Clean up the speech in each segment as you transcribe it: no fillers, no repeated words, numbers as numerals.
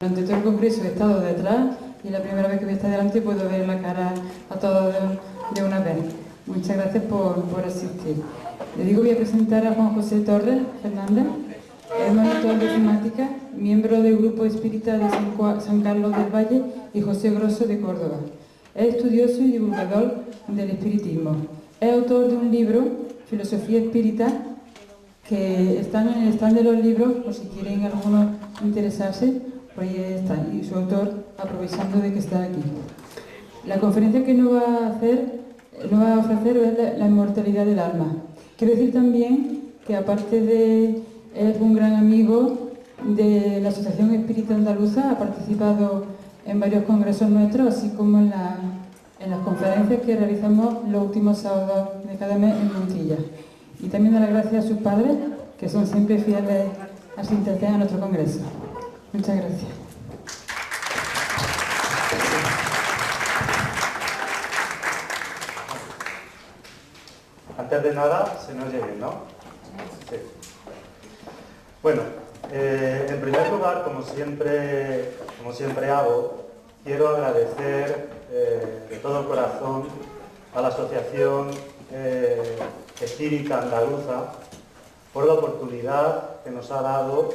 Durante todo el congreso he estado detrás y la primera vez que voy a estar delante puedo ver la cara a todos de una vez. Muchas gracias por asistir. Le digo, voy a presentar a Juan José Torres Fernández. Es monitor de temática, miembro del Grupo Espírita de San Carlos del Valle y José Grosso de Córdoba. Es estudioso y divulgador del espiritismo. Es autor de un libro, Filosofía Espírita, que están en el stand de los libros, por si quieren algunos interesarse, por ahí está. Y su autor, aprovechando de que está aquí. La conferencia que nos va a ofrecer es la inmortalidad del alma. Quiero decir también que aparte de es un gran amigo de la Asociación Espírita Andaluza, ha participado en varios congresos nuestros, así como en las conferencias que realizamos los últimos sábados de cada mes en Montilla. Y también dar las gracias a sus padres, que son siempre fieles asistentes a nuestro congreso. Muchas gracias. Antes de nada, se nos oye bien, ¿no? Sí. Bueno, en primer lugar, como siempre hago, quiero agradecer de todo corazón a la Asociación Espírita Andaluza por la oportunidad que nos ha dado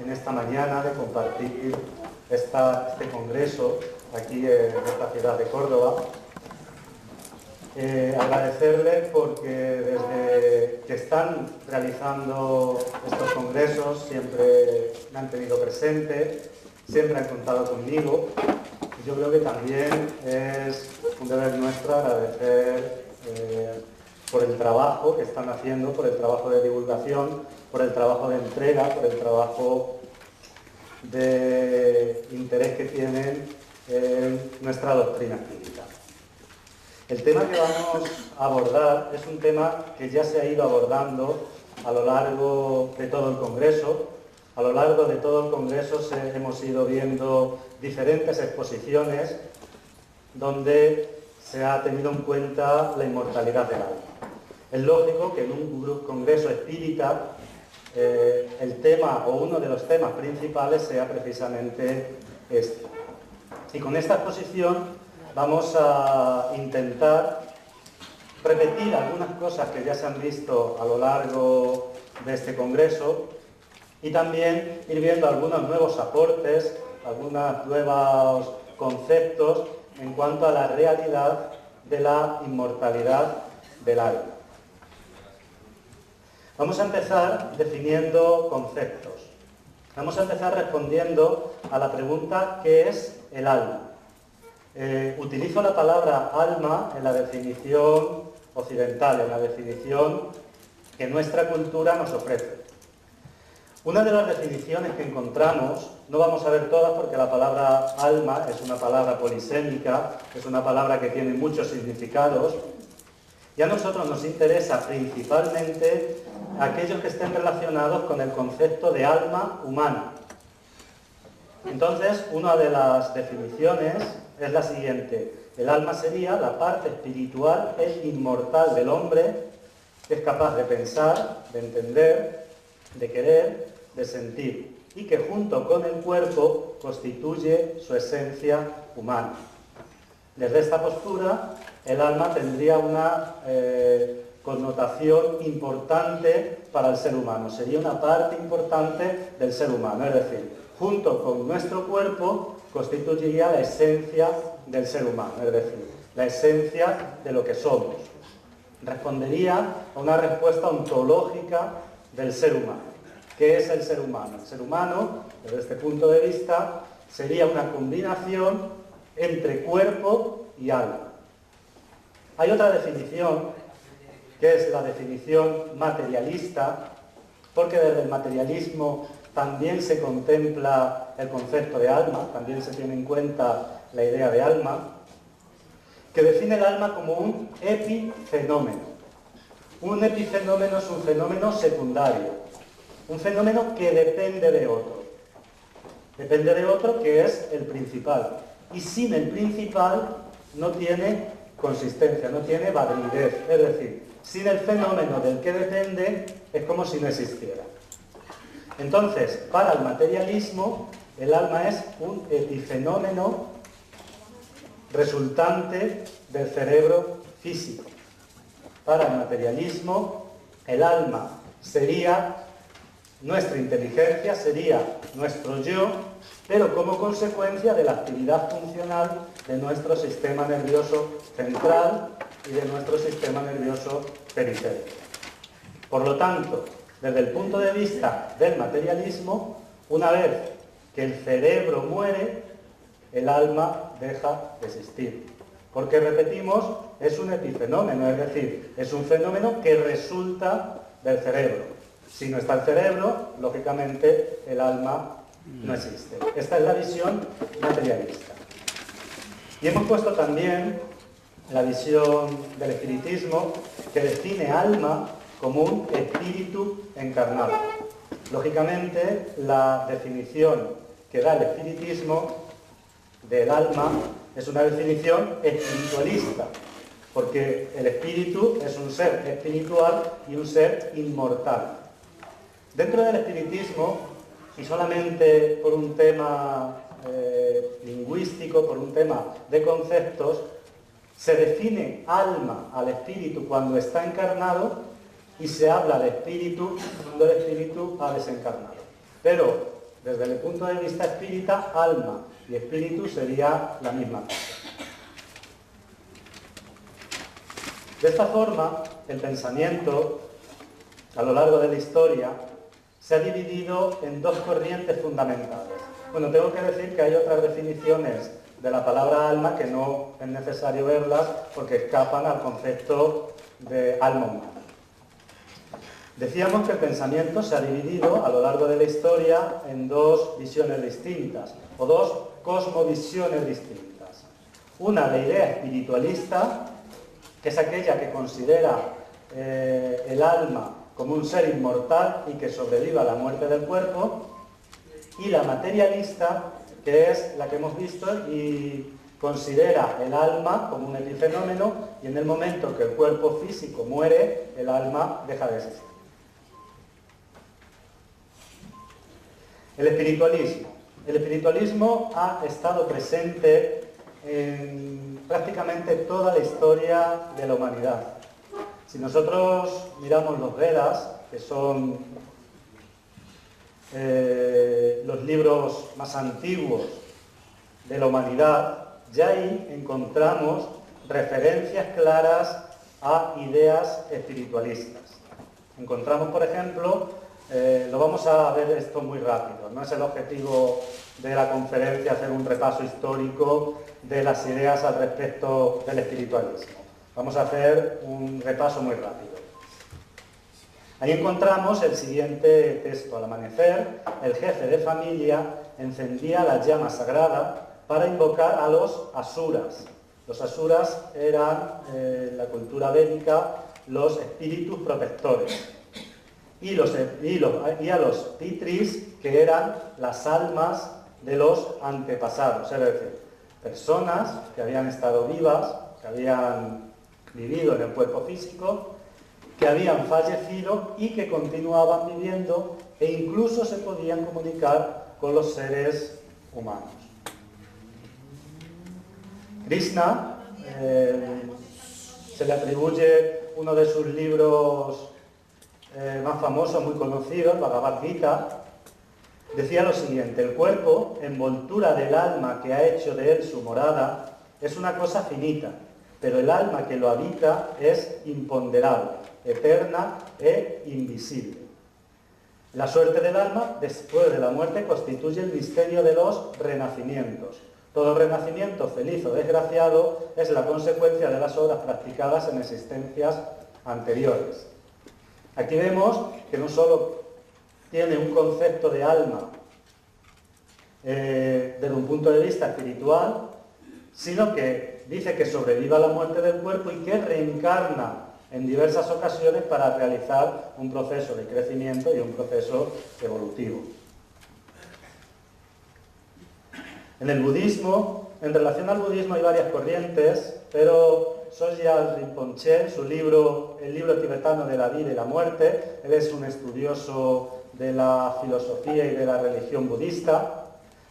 en esta mañana de compartir este congreso aquí en esta ciudad de Córdoba. Agradecerles porque desde que están realizando estos congresos siempre me han tenido presente, siempre han contado conmigo. Yo creo que también es un deber nuestro agradecer por el trabajo que están haciendo, por el trabajo de divulgación, por el trabajo de entrega, por el trabajo de interés que tienen en nuestra doctrina espírita. El tema que vamos a abordar es un tema que ya se ha ido abordando a lo largo de todo el Congreso. A lo largo de todo el Congreso hemos ido viendo diferentes exposiciones donde se ha tenido en cuenta la inmortalidad del alma. Es lógico que en un congreso espírita el tema o uno de los temas principales sea precisamente este. Y con esta exposición vamos a intentar repetir algunas cosas que ya se han visto a lo largo de este congreso y también ir viendo algunos nuevos aportes, algunos nuevos conceptos en cuanto a la realidad de la inmortalidad del alma. Vamos a empezar definiendo conceptos. Vamos a empezar respondiendo a la pregunta ¿qué es el alma? Utilizo la palabra alma en la definición occidental, en la definición que nuestra cultura nos ofrece. Una de las definiciones que encontramos, no vamos a ver todas porque la palabra alma es una palabra polisémica, es una palabra que tiene muchos significados, y a nosotros nos interesa principalmente aquellos que estén relacionados con el concepto de alma humana. Entonces, una de las definiciones es la siguiente. El alma sería la parte espiritual e inmortal del hombre que es capaz de pensar, de entender, de querer, de sentir y que junto con el cuerpo constituye su esencia humana. Desde esta postura, el alma tendría una connotación importante para el ser humano. Sería una parte importante del ser humano, es decir, junto con nuestro cuerpo constituiría la esencia del ser humano, es decir, la esencia de lo que somos. Respondería a una respuesta ontológica del ser humano. ¿Qué es el ser humano? El ser humano, desde este punto de vista, sería una combinación entre cuerpo y alma. Hay otra definición, que es la definición materialista, porque desde el materialismo también se contempla el concepto de alma, también se tiene en cuenta la idea de alma, que define el alma como un epifenómeno. Un epifenómeno es un fenómeno secundario, un fenómeno que depende de otro. Depende de otro que es el principal. Y sin el principal no tiene consistencia, no tiene validez. Es decir, sin el fenómeno del que depende es como si no existiera. Entonces, para el materialismo, el alma es un epifenómeno resultante del cerebro físico. Para el materialismo, el alma sería nuestra inteligencia, sería nuestro yo, pero como consecuencia de la actividad funcional de nuestro sistema nervioso central y de nuestro sistema nervioso periférico. Por lo tanto, desde el punto de vista del materialismo, una vez que el cerebro muere, el alma deja de existir. Porque, repetimos, es un epifenómeno, es decir, es un fenómeno que resulta del cerebro. Si no está el cerebro, lógicamente el alma no existe. Esta es la visión materialista. Y hemos puesto también la visión del espiritismo, que define alma como un espíritu encarnado. Lógicamente, la definición que da el espiritismo del alma es una definición espiritualista, porque el espíritu es un ser espiritual y un ser inmortal. Dentro del espiritismo, y solamente por un tema lingüístico, por un tema de conceptos, se define alma al espíritu cuando está encarnado y se habla de espíritu cuando el espíritu ha desencarnado. Pero, desde el punto de vista espírita, alma y espíritu sería la misma cosa. De esta forma, el pensamiento, a lo largo de la historia, se ha dividido en dos corrientes fundamentales. Bueno, tengo que decir que hay otras definiciones de la palabra alma que no es necesario verlas porque escapan al concepto de alma humana. Decíamos que el pensamiento se ha dividido a lo largo de la historia en dos visiones distintas, o dos cosmovisiones distintas. Una, la idea espiritualista, que es aquella que considera el alma como un ser inmortal y que sobrevive a la muerte del cuerpo, y la materialista, que es la que hemos visto y considera el alma como un epifenómeno, y en el momento que el cuerpo físico muere, el alma deja de existir. El espiritualismo. El espiritualismo ha estado presente en prácticamente toda la historia de la humanidad. Si nosotros miramos los Vedas, que son los libros más antiguos de la humanidad, ya ahí encontramos referencias claras a ideas espiritualistas. Encontramos, por ejemplo, lo vamos a ver esto muy rápido, no es el objetivo de la conferencia hacer un repaso histórico de las ideas al respecto del espiritualismo. Vamos a hacer un repaso muy rápido. Ahí encontramos el siguiente texto. Al amanecer, el jefe de familia encendía la llama sagrada para invocar a los asuras. Los asuras eran, en la cultura védica, los espíritus protectores. Y a los pitris, que eran las almas de los antepasados, es decir, personas que habían estado vivas, que habían vivido en el cuerpo físico, que habían fallecido y que continuaban viviendo e incluso se podían comunicar con los seres humanos. Krishna se le atribuye uno de sus libros más famosos, muy conocidos, el Bhagavad Gita. Decía lo siguiente: el cuerpo, envoltura del alma que ha hecho de él su morada, es una cosa finita, pero el alma que lo habita es imponderable, eterna e invisible. La suerte del alma después de la muerte constituye el misterio de los renacimientos. Todo renacimiento, feliz o desgraciado, es la consecuencia de las obras practicadas en existencias anteriores. Aquí vemos que no solo tiene un concepto de alma desde un punto de vista espiritual, sino que dice que sobrevive a la muerte del cuerpo y que reencarna en diversas ocasiones para realizar un proceso de crecimiento y un proceso evolutivo. En el budismo, en relación al budismo hay varias corrientes, pero Sogyal Rinpoche, en su libro, el libro tibetano de la vida y la muerte, él es un estudioso de la filosofía y de la religión budista,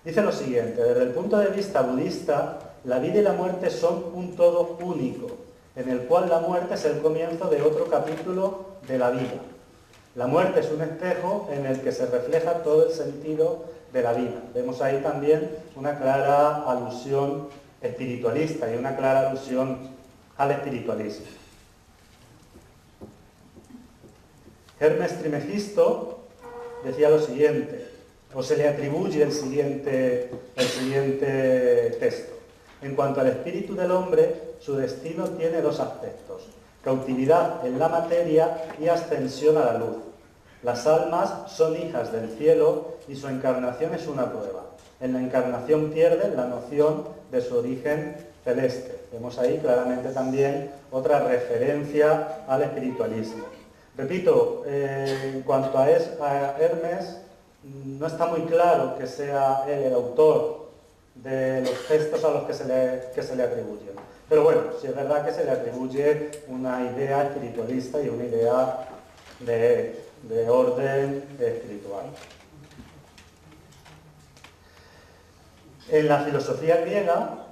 Dice lo siguiente: desde el punto de vista budista, la vida y la muerte son un todo único, en el cual la muerte es el comienzo de otro capítulo de la vida. La muerte es un espejo en el que se refleja todo el sentido de la vida. Vemos ahí también una clara alusión espiritualista y una clara alusión al espiritualismo. Hermes Trismegisto decía lo siguiente, o se le atribuye el siguiente texto. En cuanto al espíritu del hombre, su destino tiene dos aspectos: cautividad en la materia y ascensión a la luz. Las almas son hijas del cielo y su encarnación es una prueba. En la encarnación pierden la noción de su origen celeste. Vemos ahí claramente también otra referencia al espiritualismo. Repito, en cuanto a Hermes, no está muy claro que sea él el autor de los textos a los que se le atribuyen. Pero bueno, sí es verdad que se le atribuye una idea espiritualista y una idea de orden espiritual. En la filosofía griega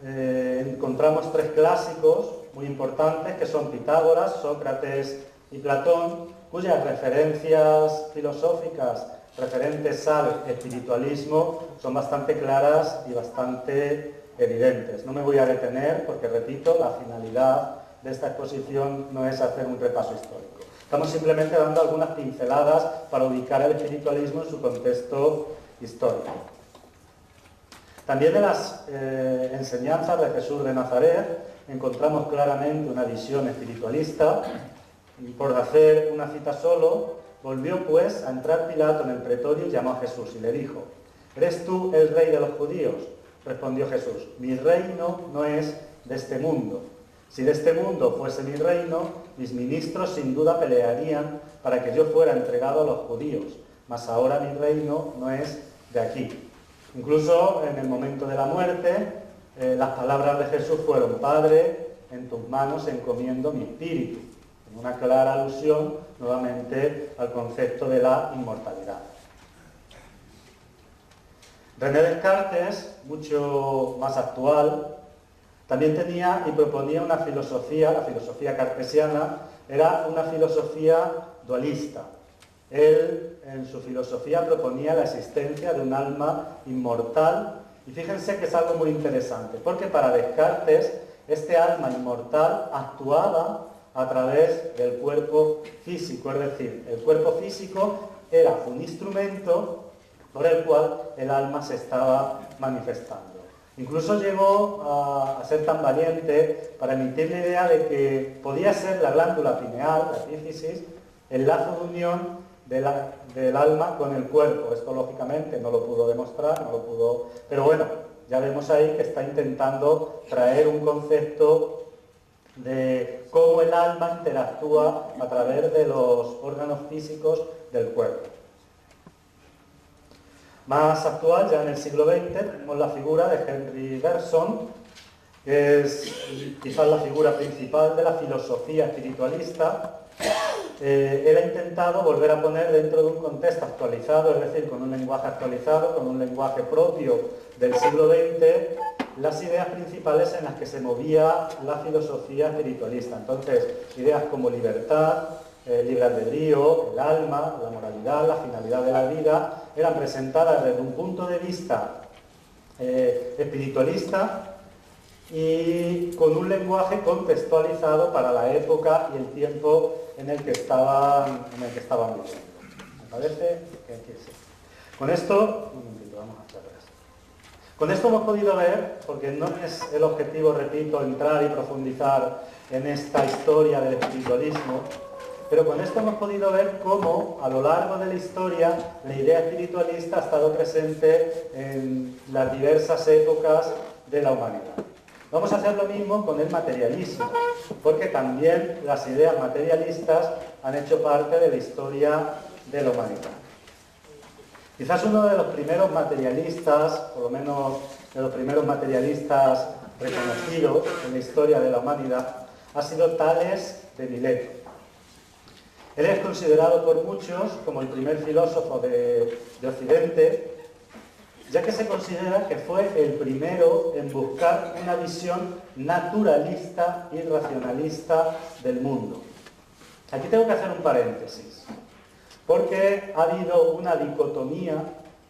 encontramos tres clásicos muy importantes que son Pitágoras, Sócrates y Platón, cuyas referencias filosóficas referentes al espiritualismo son bastante claras y bastante evidentes. No me voy a detener porque, repito, la finalidad de esta exposición no es hacer un repaso histórico. Estamos simplemente dando algunas pinceladas para ubicar el espiritualismo en su contexto histórico. También en las enseñanzas de Jesús de Nazaret encontramos claramente una visión espiritualista. Y por hacer una cita solo, volvió pues a entrar Pilato en el pretorio y llamó a Jesús y le dijo: ¿eres tú el rey de los judíos? Respondió Jesús: mi reino no es de este mundo. Si de este mundo fuese mi reino, mis ministros sin duda pelearían para que yo fuera entregado a los judíos, mas ahora mi reino no es de aquí. Incluso en el momento de la muerte, las palabras de Jesús fueron: Padre, en tus manos encomiendo mi espíritu. Una clara alusión nuevamente al concepto de la inmortalidad. René Descartes, mucho más actual, también tenía y proponía una filosofía, la filosofía cartesiana, era una filosofía dualista. Él, en su filosofía, proponía la existencia de un alma inmortal, y fíjense que es algo muy interesante, porque para Descartes, este alma inmortal actuaba a través del cuerpo físico, es decir, el cuerpo físico era un instrumento por el cual el alma se estaba manifestando. Incluso llegó a ser tan valiente para emitir la idea de que podía ser la glándula pineal, la epífisis, el lazo de unión del alma con el cuerpo. Esto lógicamente no lo pudo demostrar, pero bueno, ya vemos ahí que está intentando traer un concepto de cómo el alma interactúa a través de los órganos físicos del cuerpo. Más actual, ya en el siglo XX, tenemos la figura de Henry Bergson, que es quizás la figura principal de la filosofía espiritualista. Él ha intentado volver a poner dentro de un contexto actualizado, es decir, con un lenguaje actualizado, con un lenguaje propio del siglo XX, las ideas principales en las que se movía la filosofía espiritualista. Entonces, ideas como libertad, libre albedrío, el alma, la moralidad, la finalidad de la vida, eran presentadas desde un punto de vista espiritualista y con un lenguaje contextualizado para la época y el tiempo en el que estaban viviendo. ¿Me parece? Sí. Con esto, vamos a hacer esto. Con esto hemos podido ver, porque no es el objetivo, repito, entrar y profundizar en esta historia del espiritualismo, pero con esto hemos podido ver cómo a lo largo de la historia la idea espiritualista ha estado presente en las diversas épocas de la humanidad. Vamos a hacer lo mismo con el materialismo, porque también las ideas materialistas han hecho parte de la historia de la humanidad. Quizás uno de los primeros materialistas, por lo menos de los primeros materialistas reconocidos en la historia de la humanidad, ha sido Tales de Mileto. Él es considerado por muchos como el primer filósofo de Occidente ya que se considera que fue el primero en buscar una visión naturalista y racionalista del mundo. Aquí tengo que hacer un paréntesis, porque ha habido una dicotomía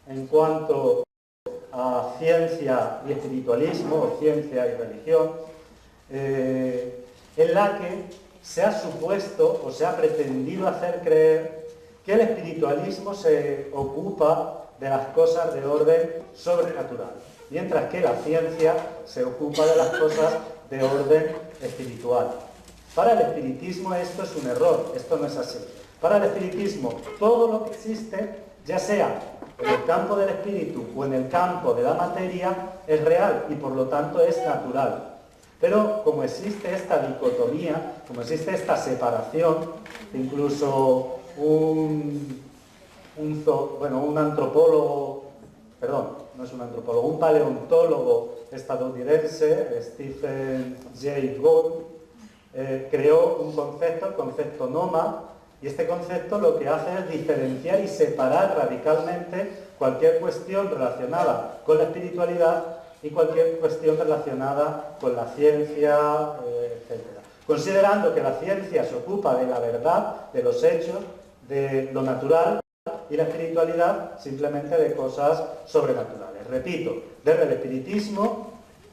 en cuanto a ciencia y espiritualismo, o ciencia y religión, en la que se ha supuesto o se ha pretendido hacer creer que el espiritualismo se ocupa de las cosas de orden sobrenatural, mientras que la ciencia se ocupa de las cosas de orden espiritual. Para el espiritismo esto es un error, esto no es así. Para el espiritismo todo lo que existe, ya sea en el campo del espíritu o en el campo de la materia, es real y por lo tanto es natural. Pero como existe esta dicotomía, como existe esta separación, incluso un paleontólogo estadounidense, Stephen Jay Gould, creó un concepto, el concepto NOMA, y este concepto lo que hace es diferenciar y separar radicalmente cualquier cuestión relacionada con la espiritualidad y cualquier cuestión relacionada con la ciencia, etc. Considerando que la ciencia se ocupa de la verdad, de los hechos, de lo natural, y la espiritualidad simplemente de cosas sobrenaturales. Repito, desde el espiritismo,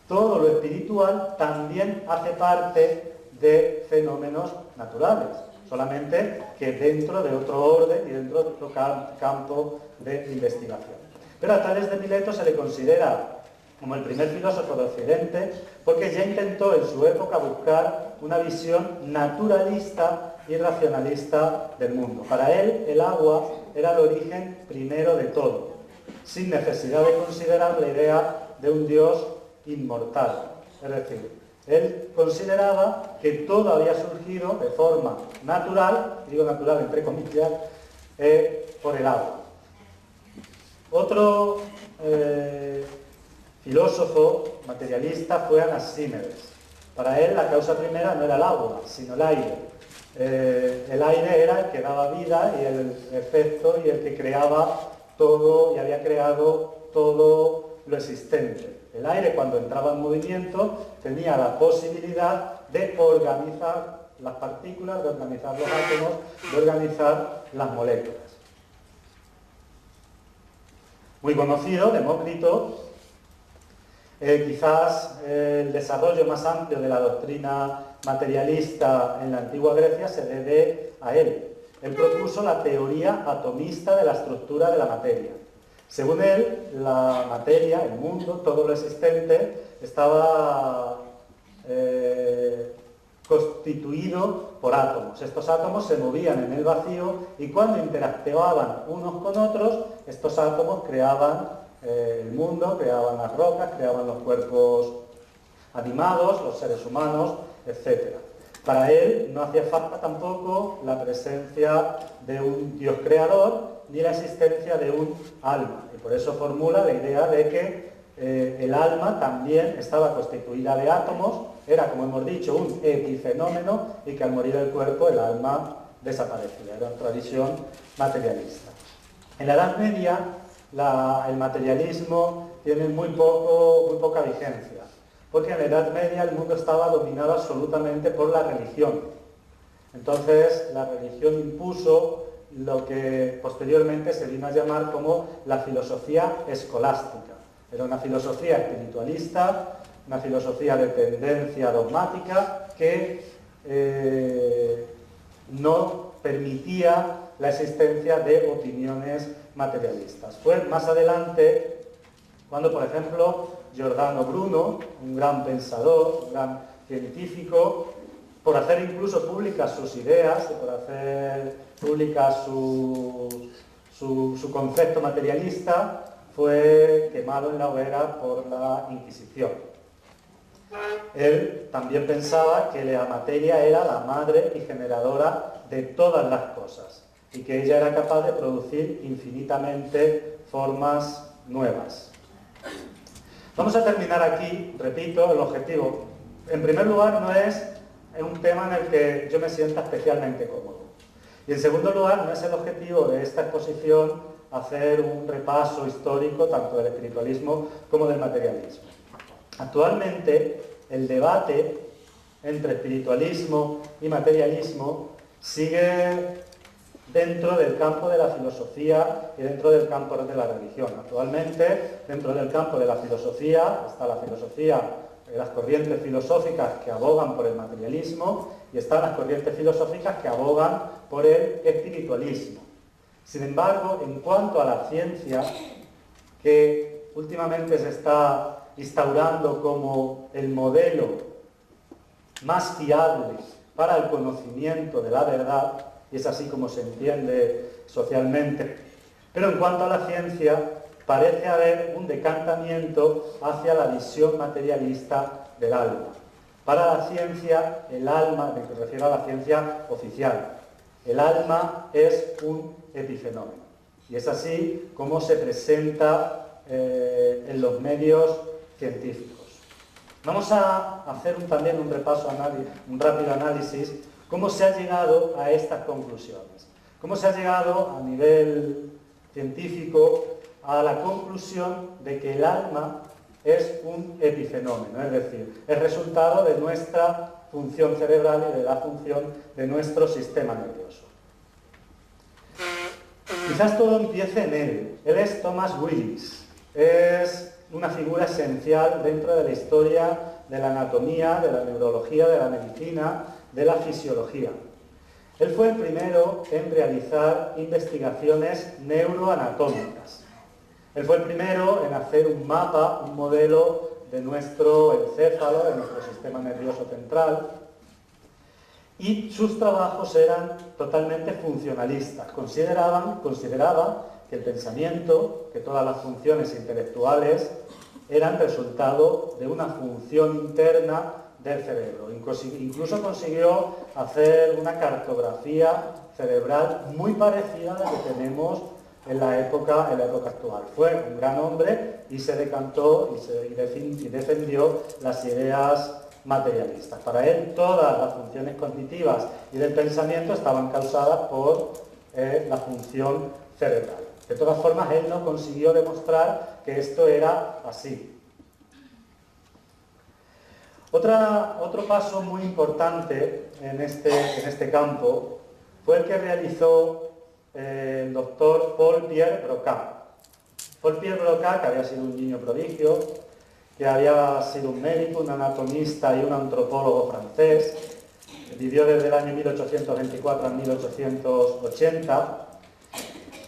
todo lo espiritual también hace parte de fenómenos naturales, solamente que dentro de otro orden y dentro de otro campo de investigación. Pero a Tales de Mileto se le considera como el primer filósofo de Occidente porque ya intentó en su época buscar una visión naturalista y racionalista del mundo. Para él, el agua era el origen primero de todo, sin necesidad de considerar la idea de un Dios inmortal. Es decir, él consideraba que todo había surgido de forma natural, digo natural entre comillas, por el agua. Otro filósofo materialista fue Anaxímenes. Para él la causa primera no era el agua, sino el aire. El aire era el que daba vida y el efecto y el que creaba todo y había creado todo lo existente. El aire, cuando entraba en movimiento, tenía la posibilidad de organizar las partículas, de organizar los átomos, de organizar las moléculas. Muy conocido, Demócrito, quizás el desarrollo más amplio de la doctrina materialista en la antigua Grecia se debe a él. Él propuso la teoría atomista de la estructura de la materia. Según él, la materia, el mundo, todo lo existente, estaba constituido por átomos. Estos átomos se movían en el vacío y cuando interactuaban unos con otros, estos átomos creaban el mundo, creaban las rocas, creaban los cuerpos animados, los seres humanos, etc. Para él no hacía falta tampoco la presencia de un Dios creador ni la existencia de un alma. Y por eso formula la idea de que el alma también estaba constituida de átomos, era, como hemos dicho, un epifenómeno y que al morir el cuerpo el alma desaparecía. Era otra visión materialista. En la Edad Media el materialismo tiene muy poca vigencia, porque en la Edad Media el mundo estaba dominado absolutamente por la religión. Entonces la religión impuso lo que posteriormente se vino a llamar como la filosofía escolástica. Era una filosofía espiritualista, una filosofía de tendencia dogmática que no permitía la existencia de opiniones materialistas. Fue más adelante cuando, por ejemplo, Giordano Bruno, un gran pensador, un gran científico, por hacer incluso públicas sus ideas y por hacer públicas su concepto materialista, fue quemado en la hoguera por la Inquisición. Él también pensaba que la materia era la madre y generadora de todas las cosas y que ella era capaz de producir infinitamente formas nuevas. Vamos a terminar aquí, repito, el objetivo. En primer lugar, no es un tema en el que yo me sienta especialmente cómodo. Y en segundo lugar, no es el objetivo de esta exposición hacer un repaso histórico tanto del espiritualismo como del materialismo. Actualmente, el debate entre espiritualismo y materialismo sigue dentro del campo de la filosofía y dentro del campo de la religión. Actualmente, dentro del campo de la filosofía, está la filosofía, las corrientes filosóficas que abogan por el materialismo y están las corrientes filosóficas que abogan por el espiritualismo. Sin embargo, en cuanto a la ciencia, que últimamente se está instaurando como el modelo más fiable para el conocimiento de la verdad, y es así como se entiende socialmente, pero en cuanto a la ciencia, parece haber un decantamiento hacia la visión materialista del alma. Para la ciencia, el alma, me refiero a la ciencia oficial, el alma es un epifenómeno. Y es así como se presenta en los medios científicos. Vamos a hacer también un repaso, un rápido análisis, cómo se ha llegado a estas conclusiones. Cómo se ha llegado a nivel científico a la conclusión de que el alma es un epifenómeno, es decir, es resultado de nuestra función cerebral y de la función de nuestro sistema nervioso. Quizás todo empiece en él. Él es Thomas Willis. Es una figura esencial dentro de la historia de la anatomía, de la neurología, de la medicina, de la fisiología. Él fue el primero en realizar investigaciones neuroanatómicas. Él fue el primero en hacer un mapa, un modelo de nuestro encéfalo, de nuestro sistema nervioso central, y sus trabajos eran totalmente funcionalistas. Consideraba que el pensamiento, que todas las funciones intelectuales eran resultado de una función interna del cerebro. Incluso consiguió hacer una cartografía cerebral muy parecida a la que tenemos en la época actual. Fue un gran hombre y se decantó y defendió las ideas materialistas. Para él todas las funciones cognitivas y del pensamiento estaban causadas por la función cerebral. De todas formas, él no consiguió demostrar que esto era así. Otro paso muy importante en este campo fue el que realizó el doctor Paul-Pierre Broca. Paul-Pierre Broca, que había sido un niño prodigio, que había sido un médico, un anatomista y un antropólogo francés, vivió desde el año 1824 a 1880,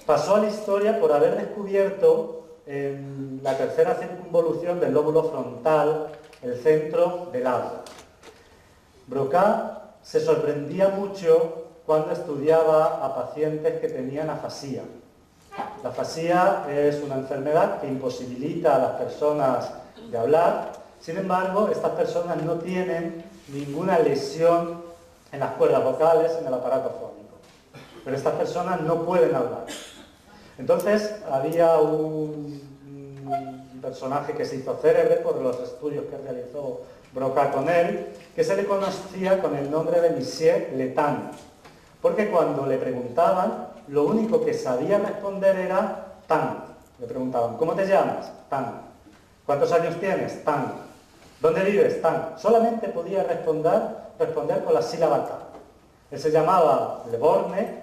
pasó a la historia por haber descubierto en la tercera circunvolución del lóbulo frontal el centro del habla. Broca se sorprendía mucho cuando estudiaba a pacientes que tenían afasia. La afasia es una enfermedad que imposibilita a las personas de hablar. Sin embargo, estas personas no tienen ninguna lesión en las cuerdas vocales, en el aparato fónico. Pero estas personas no pueden hablar. Entonces, había un personaje que se hizo célebre por los estudios que realizó Broca con él, que se le conocía con el nombre de Monsieur Letain, porque cuando le preguntaban, lo único que sabía responder era tan. Le preguntaban, ¿cómo te llamas? Tan. ¿Cuántos años tienes? Tan. ¿Dónde vives? Tan. Solamente podía responder con la sílaba tan. Él se llamaba Le Borgne,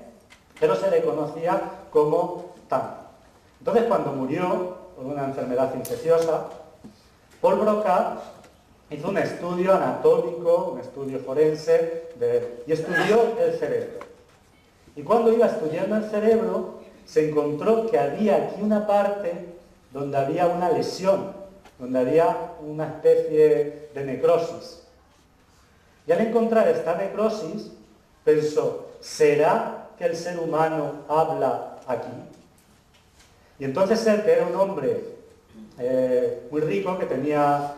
pero se le conocía como tan. Entonces, cuando murió por una enfermedad infecciosa, Paul Broca hizo un estudio anatómico, un estudio forense, y estudió el cerebro. Y cuando iba estudiando el cerebro, se encontró que había aquí una parte donde había una lesión, donde había una especie de necrosis. Y al encontrar esta necrosis, pensó, ¿será que el ser humano habla aquí? Y entonces él, que era un hombre muy rico, que tenía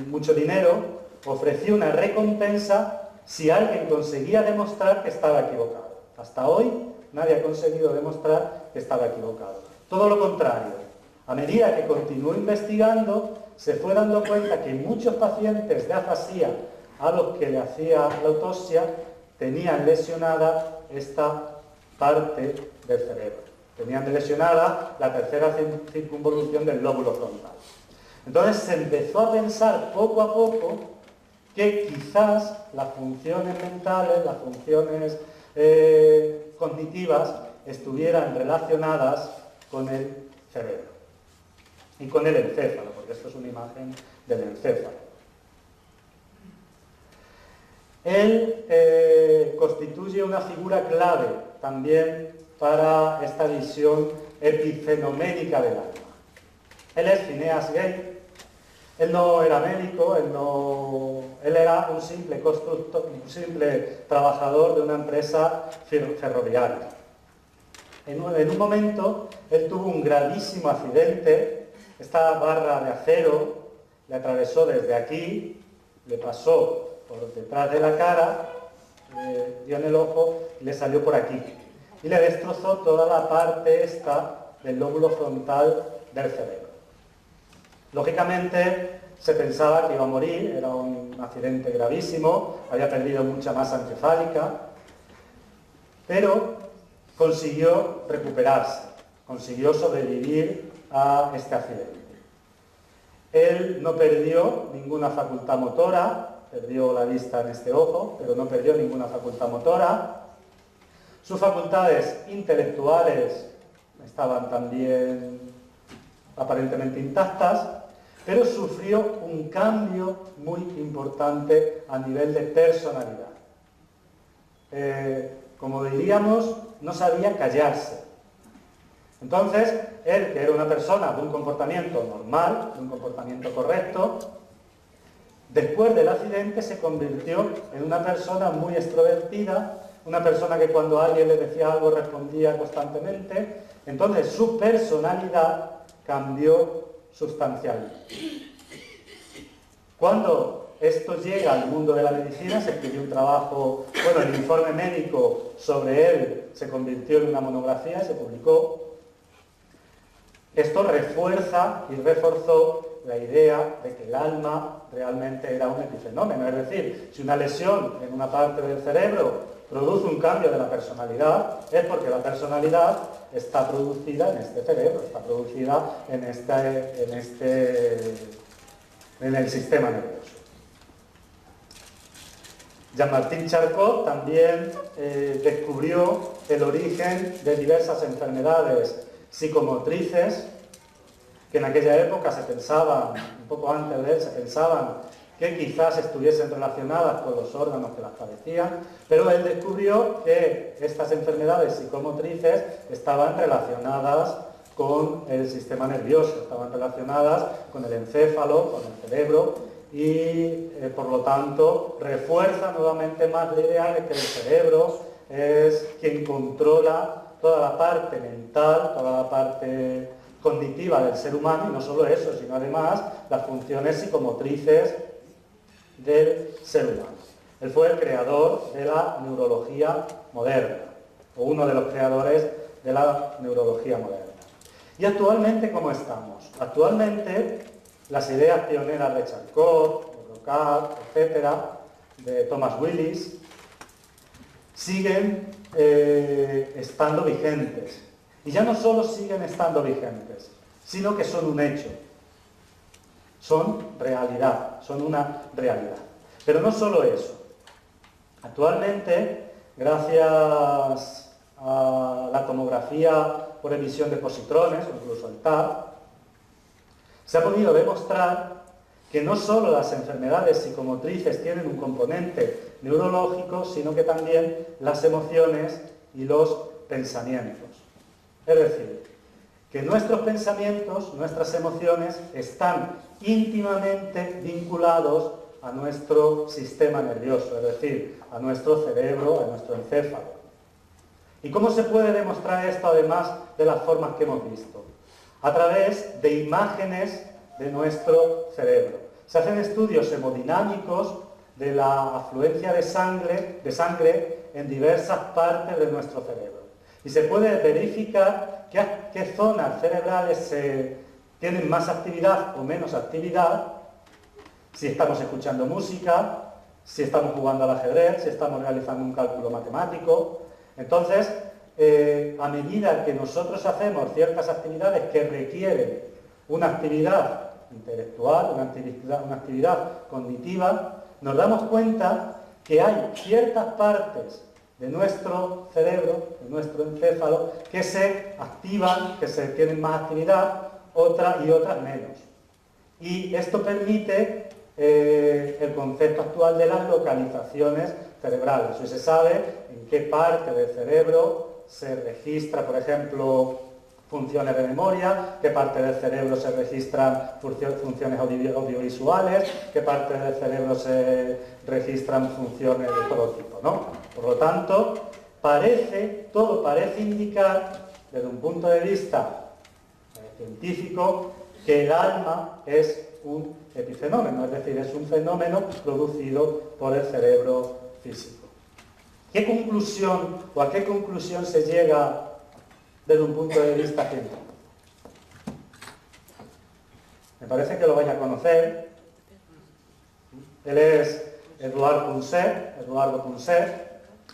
mucho dinero, ofreció una recompensa si alguien conseguía demostrar que estaba equivocado. Hasta hoy nadie ha conseguido demostrar que estaba equivocado. Todo lo contrario. A medida que continuó investigando, se fue dando cuenta que muchos pacientes de afasia a los que le hacía la autopsia tenían lesionada esta parte del cerebro. Tenían lesionada la tercera circunvolución del lóbulo frontal. Entonces se empezó a pensar poco a poco que quizás las funciones mentales, las funciones cognitivas, estuvieran relacionadas con el cerebro y con el encéfalo, porque esto es una imagen del encéfalo. Él constituye una figura clave también para esta visión epifenoménica del alma. Él es Phineas Gage. Él no era médico, él era un simple constructor, un simple trabajador de una empresa ferroviaria. En un momento, él tuvo un gravísimo accidente. Esta barra de acero le atravesó desde aquí, le pasó por detrás de la cara, le dio en el ojo y le salió por aquí. Y le destrozó toda la parte esta del lóbulo frontal del cerebro. Lógicamente se pensaba que iba a morir, era un accidente gravísimo, había perdido mucha masa encefálica, pero consiguió recuperarse, consiguió sobrevivir a este accidente. Él no perdió ninguna facultad motora, perdió la vista en este ojo, pero no perdió ninguna facultad motora. Sus facultades intelectuales estaban también aparentemente intactas, pero sufrió un cambio muy importante a nivel de personalidad. Como diríamos, no sabía callarse. Entonces, él, que era una persona de un comportamiento normal, de un comportamiento correcto, después del accidente se convirtió en una persona muy extrovertida, una persona que cuando alguien le decía algo respondía constantemente. Entonces, su personalidad cambió sustancialmente. Cuando esto llega al mundo de la medicina, se escribió un trabajo, bueno, el informe médico sobre él se convirtió en una monografía, se publicó. Esto refuerza y reforzó la idea de que el alma realmente era un epifenómeno, es decir, si una lesión en una parte del cerebro produce un cambio de la personalidad, es porque la personalidad está producida en este cerebro, está producida en el sistema nervioso. Jean-Martin Charcot también descubrió el origen de diversas enfermedades psicomotrices que en aquella época se pensaban, un poco antes de él, se pensaban que quizás estuviesen relacionadas con los órganos que las padecían, pero él descubrió que estas enfermedades psicomotrices estaban relacionadas con el sistema nervioso, estaban relacionadas con el encéfalo, con el cerebro, y por lo tanto refuerza nuevamente más la idea de que el cerebro es quien controla toda la parte mental, toda la parte cognitiva del ser humano, y no solo eso, sino además las funciones psicomotrices del ser humano. Él fue el creador de la neurología moderna, o uno de los creadores de la neurología moderna. ¿Y actualmente cómo estamos? Actualmente las ideas pioneras de Charcot, de Rocard, etcétera, de Thomas Willis, siguen estando vigentes. Y ya no solo siguen estando vigentes, sino que son un hecho. Son realidad, son una realidad. Pero no solo eso. Actualmente, gracias a la tomografía por emisión de positrones, o incluso el TAP, se ha podido demostrar que no solo las enfermedades psicomotrices tienen un componente neurológico, sino que también las emociones y los pensamientos. Es decir, que nuestros pensamientos, nuestras emociones, están íntimamente vinculados a nuestro sistema nervioso, es decir, a nuestro cerebro, a nuestro encéfalo. ¿Y cómo se puede demostrar esto además de las formas que hemos visto? A través de imágenes de nuestro cerebro. Se hacen estudios hemodinámicos de la afluencia de sangre en diversas partes de nuestro cerebro. Y se puede verificar qué zonas cerebrales tienen más actividad o menos actividad, si estamos escuchando música, si estamos jugando al ajedrez, si estamos realizando un cálculo matemático. Entonces, a medida que nosotros hacemos ciertas actividades que requieren una actividad intelectual, una actividad cognitiva, nos damos cuenta que hay ciertas partes de nuestro cerebro, de nuestro encéfalo, que se activan, que se tienen más actividad, otras y otras menos. Y esto permite el concepto actual de las localizaciones cerebrales. Hoy se sabe en qué parte del cerebro se registra, por ejemplo, funciones de memoria, qué parte del cerebro se registran funciones audiovisuales, qué parte del cerebro se registran funciones de todo tipo, ¿no? Por lo tanto, todo parece indicar, desde un punto de vista científico, que el alma es un epifenómeno, es decir, es un fenómeno producido por el cerebro físico. ¿Qué conclusión o a qué conclusión se llega desde un punto de vista científico? Me parece que lo vais a conocer. Él es Eduardo Punset.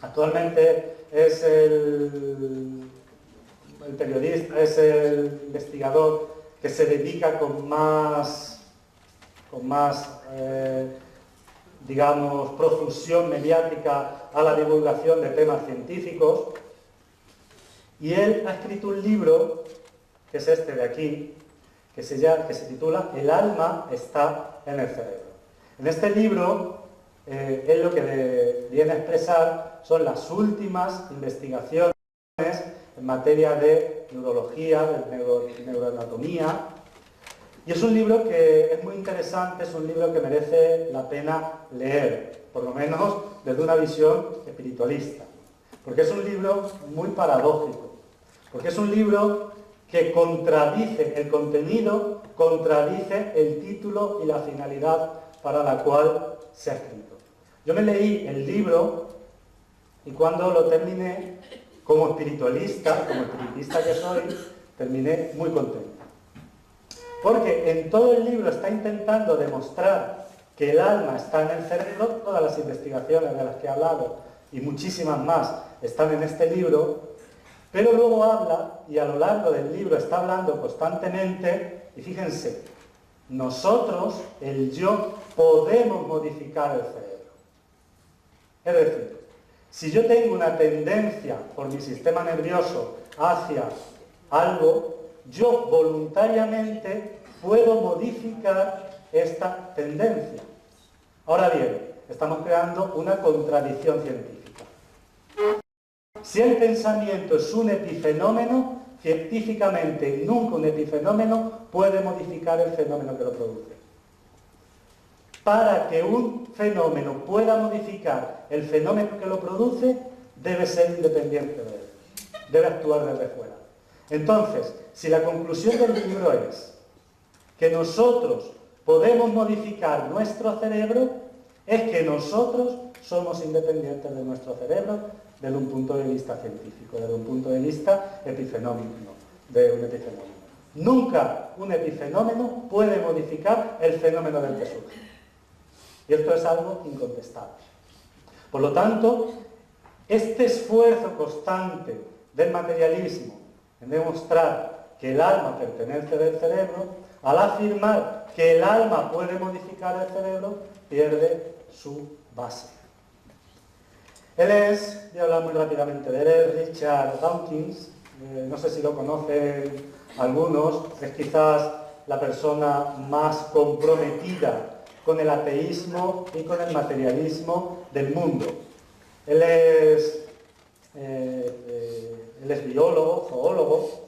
Actualmente es el periodista, es el investigador que se dedica con más digamos, profusión mediática a la divulgación de temas científicos. Y él ha escrito un libro, que es este de aquí, que se titula El alma está en el cerebro. En este libro, él lo que viene a expresar son las últimas investigaciones en materia de neurología, de neuroanatomía. Y es un libro que es muy interesante, es un libro que merece la pena leer, por lo menos desde una visión espiritualista. Porque es un libro muy paradójico, porque es un libro que contradice el contenido, contradice el título y la finalidad para la cual se ha escrito. Yo me leí el libro y cuando lo terminé, como espiritista que soy, terminé muy contento. Porque en todo el libro está intentando demostrar que el alma está en el cerebro, todas las investigaciones de las que he hablado y muchísimas más están en este libro, pero luego habla, y a lo largo del libro está hablando constantemente, y fíjense, nosotros, el yo, podemos modificar el cerebro. Es decir, si yo tengo una tendencia por mi sistema nervioso hacia algo, yo voluntariamente puedo modificar esta tendencia. Ahora bien, estamos creando una contradicción científica. Si el pensamiento es un epifenómeno, científicamente nunca un epifenómeno puede modificar el fenómeno que lo produce. Para que un fenómeno pueda modificar el fenómeno que lo produce, debe ser independiente de él, debe actuar desde fuera. Entonces, si la conclusión del libro es que nosotros podemos modificar nuestro cerebro, es que nosotros somos independientes de nuestro cerebro desde un punto de vista científico, desde un punto de vista epifenómeno, de un epifenómeno. Nunca un epifenómeno puede modificar el fenómeno del que surge. Y esto es algo incontestable. Por lo tanto, este esfuerzo constante del materialismo en demostrar que el alma pertenece del cerebro, al afirmar que el alma puede modificar el cerebro, pierde su base. Él es, voy a hablar muy rápidamente de él, es Richard Dawkins, no sé si lo conocen algunos, es quizás la persona más comprometida con el ateísmo y con el materialismo del mundo. Él es biólogo, zoólogo.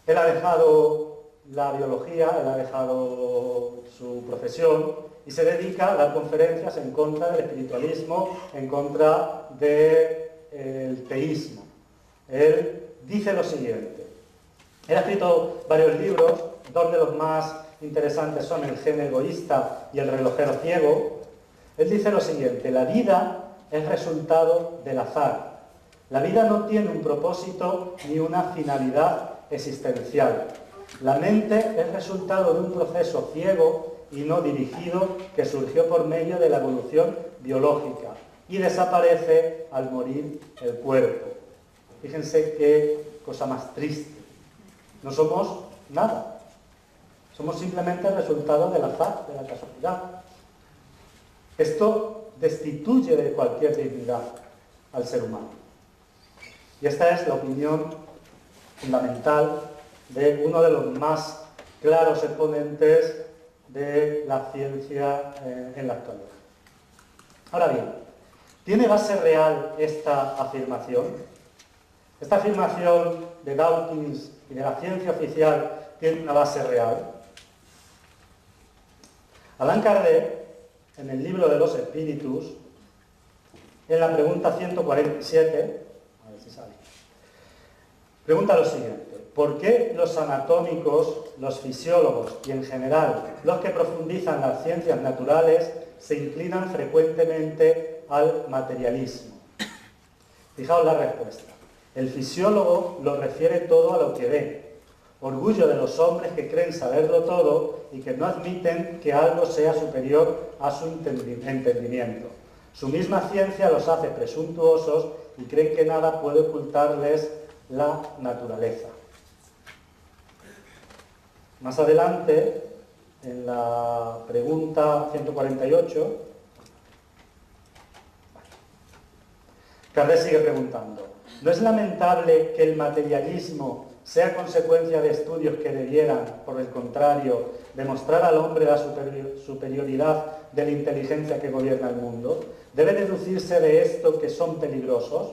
Él ha dejado la biología, él ha dejado su profesión y se dedica a dar conferencias en contra del espiritualismo, en contra del teísmo. Él dice lo siguiente. Él ha escrito varios libros, dos de los más interesantes son El gen egoísta y El relojero ciego. Él dice lo siguiente: la vida es resultado del azar. La vida no tiene un propósito ni una finalidad existencial. La mente es resultado de un proceso ciego y no dirigido que surgió por medio de la evolución biológica y desaparece al morir el cuerpo. Fíjense qué cosa más triste. No somos nada. Somos simplemente el resultado del azar, de la casualidad. Esto destituye de cualquier dignidad al ser humano. Y esta es la opinión fundamental de uno de los más claros exponentes de la ciencia en la actualidad. Ahora bien, ¿tiene base real esta afirmación? Esta afirmación de Dawkins y de la ciencia oficial tiene una base real. Allan Kardec, en el libro de los espíritus, en la pregunta 147, a ver si sale, pregunta lo siguiente: ¿por qué los anatómicos, los fisiólogos y en general los que profundizan las ciencias naturales se inclinan frecuentemente al materialismo? Fijaos la respuesta. El fisiólogo lo refiere todo a lo que ve. Orgullo de los hombres que creen saberlo todo y que no admiten que algo sea superior a su entendimiento. Su misma ciencia los hace presuntuosos y creen que nada puede ocultarles la naturaleza. Más adelante, en la pregunta 148, Kardec sigue preguntando: ¿no es lamentable que el materialismo sea consecuencia de estudios que debieran, por el contrario, demostrar al hombre la superioridad de la inteligencia que gobierna el mundo? ¿Debe deducirse de esto que son peligrosos?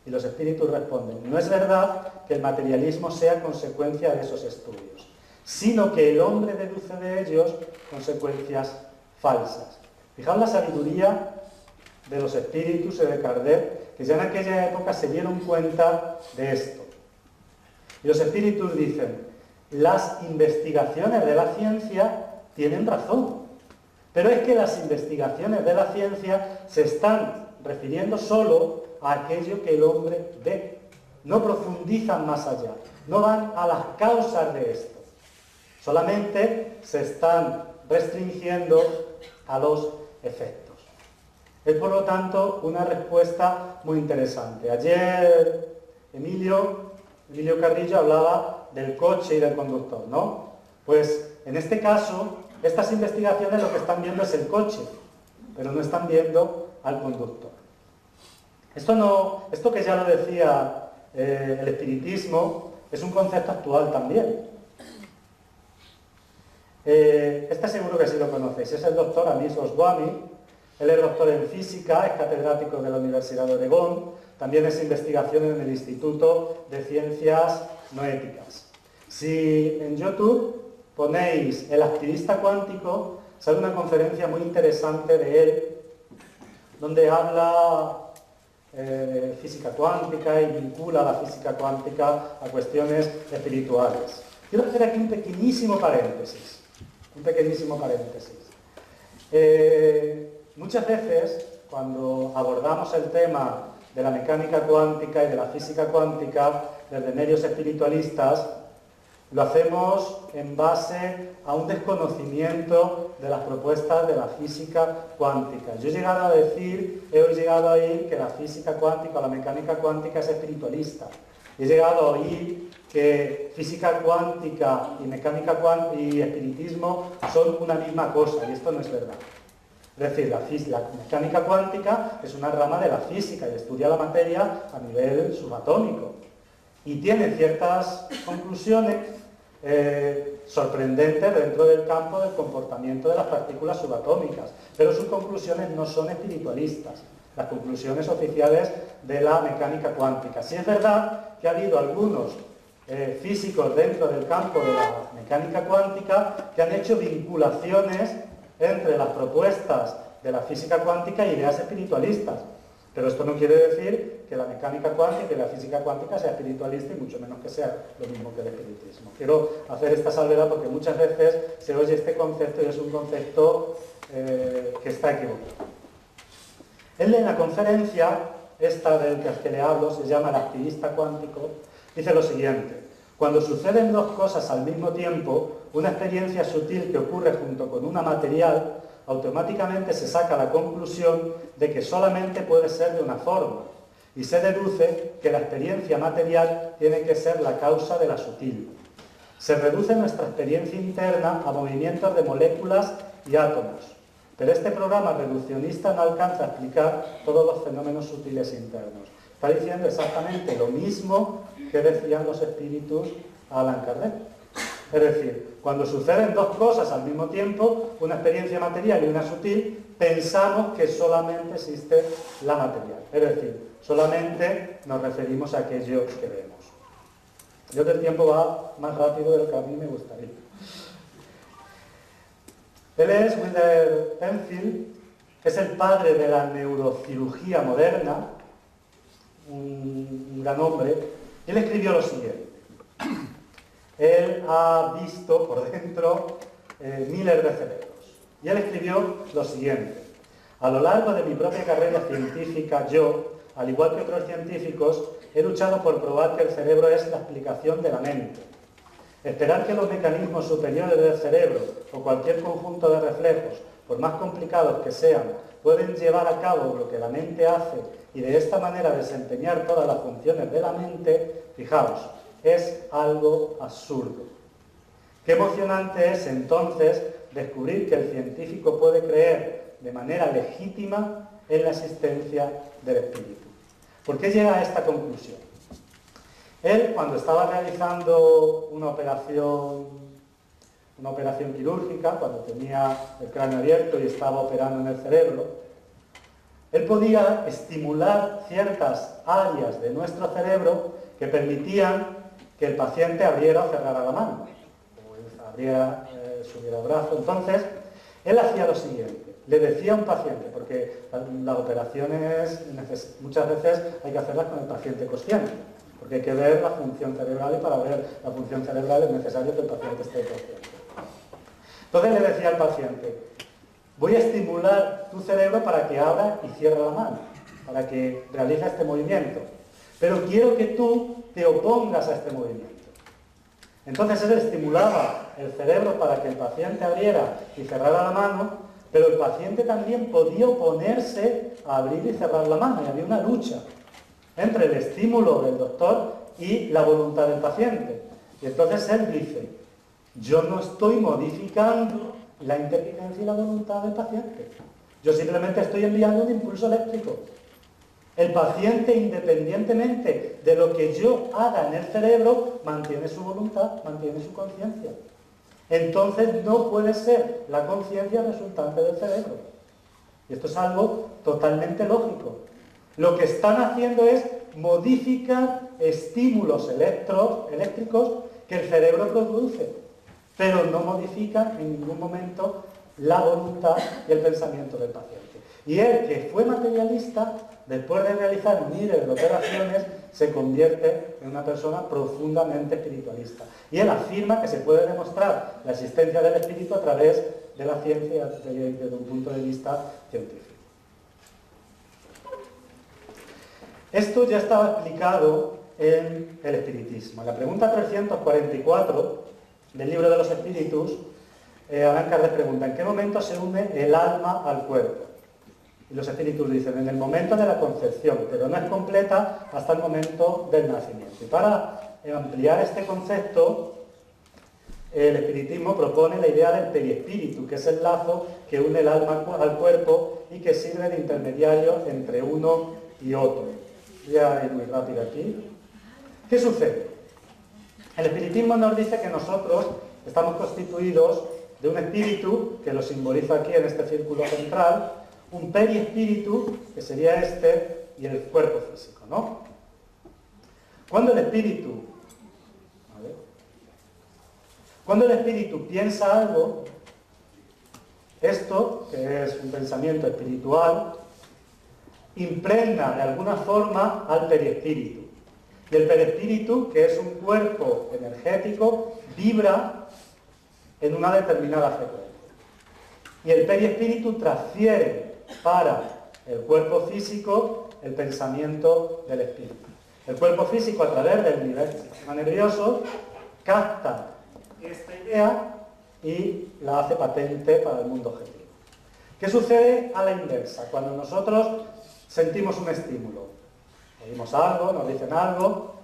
Y los espíritus responden: no es verdad que el materialismo sea consecuencia de esos estudios, sino que el hombre deduce de ellos consecuencias falsas. Fijaos la sabiduría de los espíritus y de Kardec, que ya en aquella época se dieron cuenta de esto. Y los espíritus dicen: las investigaciones de la ciencia tienen razón, pero es que las investigaciones de la ciencia se están refiriendo solo a aquello que el hombre ve, no profundizan más allá, no van a las causas de esto, solamente se están restringiendo a los efectos. Es, por lo tanto, una respuesta muy interesante. Ayer Emilio Carrillo hablaba del coche y del conductor, ¿no? Pues en este caso, estas investigaciones lo que están viendo es el coche, pero no están viendo al conductor. Esto que ya lo decía el espiritismo, es un concepto actual también. Este seguro que sí lo conocéis, es el doctor Amis Goswami. Él es doctor en física, es catedrático de la Universidad de Oregón, también es investigación en el Instituto de Ciencias Noéticas. Si en YouTube ponéis el activista cuántico, sale una conferencia muy interesante de él, donde habla de física cuántica y vincula la física cuántica a cuestiones espirituales. Quiero hacer aquí un pequeñísimo paréntesis. Muchas veces, cuando abordamos el tema de la mecánica cuántica y de la física cuántica desde medios espiritualistas, lo hacemos en base a un desconocimiento de las propuestas de la física cuántica. Yo he llegado a oír que la física cuántica o la mecánica cuántica es espiritualista. He llegado a oír que física cuántica y mecánica cuántica y espiritismo son una misma cosa, y esto no es verdad. Es decir, la mecánica cuántica es una rama de la física y estudia la materia a nivel subatómico. Y tiene ciertas conclusiones sorprendentes dentro del campo del comportamiento de las partículas subatómicas, pero sus conclusiones no son espiritualistas, las conclusiones oficiales de la mecánica cuántica. Sí es verdad que ha habido algunos físicos dentro del campo de la mecánica cuántica que han hecho vinculaciones entre las propuestas de la física cuántica y ideas espiritualistas. Pero esto no quiere decir que la mecánica cuántica y la física cuántica sea espiritualista y mucho menos que sea lo mismo que el espiritismo. Quiero hacer esta salvedad porque muchas veces se oye este concepto y es un concepto que está equivocado. Él en la conferencia, esta del que le hablo, se llama El activista cuántico, dice lo siguiente: cuando suceden dos cosas al mismo tiempo, una experiencia sutil que ocurre junto con una material, automáticamente se saca la conclusión de que solamente puede ser de una forma. y se deduce que la experiencia material tiene que ser la causa de la sutil. Se reduce nuestra experiencia interna a movimientos de moléculas y átomos, pero este programa reduccionista no alcanza a explicar todos los fenómenos sutiles internos. Está diciendo exactamente lo mismo que decían los espíritus a Allan Kardec. Es decir, cuando suceden dos cosas al mismo tiempo, una experiencia material y una sutil, pensamos que solamente existe la material. Es decir, solamente nos referimos a aquello que vemos. Yo creo que el tiempo va más rápido de lo que a mí me gustaría. Él es Wilder Penfield, es el padre de la neurocirugía moderna, un gran hombre. Él escribió lo siguiente. Él ha visto por dentro miles de cerebros. Y él escribió lo siguiente. A lo largo de mi propia carrera científica, yo, al igual que otros científicos, he luchado por probar que el cerebro es la explicación de la mente. Esperar que los mecanismos superiores del cerebro o cualquier conjunto de reflejos, por más complicados que sean, pueden llevar a cabo lo que la mente hace y de esta manera desempeñar todas las funciones de la mente, fijaos, es algo absurdo. Qué emocionante es entonces descubrir que el científico puede creer de manera legítima en la existencia del espíritu. ¿Por qué llega a esta conclusión? Él, cuando estaba realizando una operación quirúrgica, cuando tenía el cráneo abierto y estaba operando en el cerebro, él podía estimular ciertas áreas de nuestro cerebro que permitían que el paciente abriera o cerrara la mano, o subiera el brazo. Entonces, él hacía lo siguiente, le decía a un paciente, porque las operaciones muchas veces hay que hacerlas con el paciente consciente, porque hay que ver la función cerebral y para ver la función cerebral es necesario que el paciente esté consciente. Entonces le decía al paciente, voy a estimular tu cerebro para que abra y cierre la mano, para que realice este movimiento, pero quiero que tú te opongas a este movimiento. Entonces él estimulaba el cerebro para que el paciente abriera y cerrara la mano, pero el paciente también podía oponerse a abrir y cerrar la mano, y había una lucha entre el estímulo del doctor y la voluntad del paciente. Y entonces él dice, yo no estoy modificando la inteligencia y la voluntad del paciente, yo simplemente estoy enviando un impulso eléctrico. El paciente, independientemente de lo que yo haga en el cerebro, mantiene su voluntad, mantiene su conciencia. Entonces no puede ser la conciencia resultante del cerebro. Y esto es algo totalmente lógico. Lo que están haciendo es modificar estímulos eléctricos que el cerebro produce, pero no modifican en ningún momento la voluntad y el pensamiento del paciente. Y él, que fue materialista, después de realizar miles de operaciones, se convierte en una persona profundamente espiritualista. Y él afirma que se puede demostrar la existencia del espíritu a través de la ciencia desde un punto de vista científico. Esto ya estaba explicado en el espiritismo. En la pregunta 344 del libro de los espíritus, Allan Kardec pregunta, ¿en qué momento se une el alma al cuerpo? Y los espíritus dicen, en el momento de la concepción, pero no es completa hasta el momento del nacimiento. Y para ampliar este concepto, el espiritismo propone la idea del periespíritu, que es el lazo que une el alma al cuerpo y que sirve de intermediario entre uno y otro. Voy a ir muy rápido aquí. ¿Qué sucede? El espiritismo nos dice que nosotros estamos constituidos de un espíritu, que lo simbolizo aquí en este círculo central, un periespíritu, que sería este, y el cuerpo físico, ¿no? Cuando el espíritu piensa algo, esto, que es un pensamiento espiritual, impregna de alguna forma al periespíritu. Y el perispíritu, que es un cuerpo energético, vibra en una determinada frecuencia. Y el perispíritu transfiere para el cuerpo físico el pensamiento del espíritu. El cuerpo físico, a través del nivel del sistema nervioso, capta esta idea y la hace patente para el mundo objetivo. ¿Qué sucede a la inversa? Cuando nosotros sentimos un estímulo, oímos algo, nos dicen algo.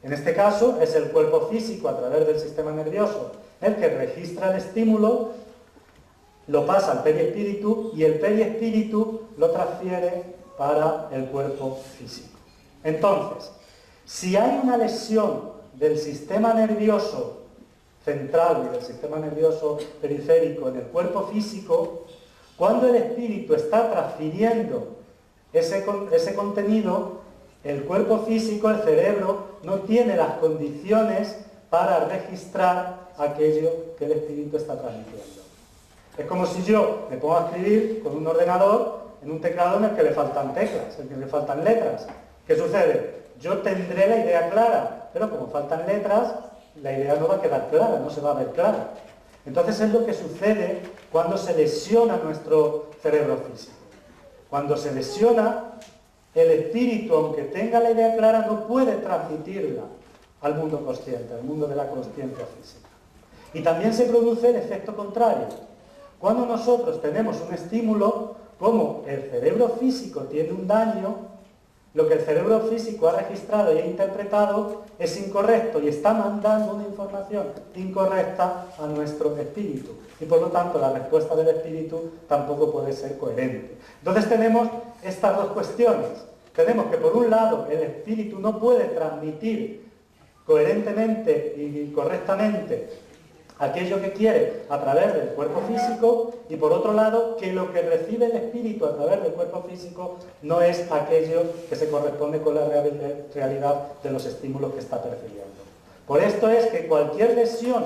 En este caso es el cuerpo físico a través del sistema nervioso el que registra el estímulo, lo pasa al periespíritu y el periespíritu lo transfiere para el cuerpo físico. Entonces, si hay una lesión del sistema nervioso central y del sistema nervioso periférico en el cuerpo físico, cuando el espíritu está transfiriendo ese contenido, el cuerpo físico, el cerebro, no tiene las condiciones para registrar aquello que el espíritu está transmitiendo. Es como si yo me pongo a escribir con un ordenador en un teclado en el que le faltan teclas, en el que le faltan letras. ¿Qué sucede? Yo tendré la idea clara, pero como faltan letras, la idea no va a quedar clara, no se va a ver clara. Entonces es lo que sucede cuando se lesiona nuestro cerebro físico. Cuando se lesiona, el espíritu, aunque tenga la idea clara, no puede transmitirla al mundo consciente, al mundo de la consciencia física. Y también se produce el efecto contrario. Cuando nosotros tenemos un estímulo, como el cerebro físico tiene un daño, lo que el cerebro físico ha registrado y ha interpretado es incorrecto y está mandando una información incorrecta a nuestro espíritu. Y por lo tanto la respuesta del espíritu tampoco puede ser coherente. Entonces tenemos estas dos cuestiones. Tenemos que por un lado el espíritu no puede transmitir coherentemente y correctamente aquello que quiere a través del cuerpo físico, y por otro lado que lo que recibe el espíritu a través del cuerpo físico no es aquello que se corresponde con la realidad de los estímulos que está percibiendo. Por esto es que cualquier lesión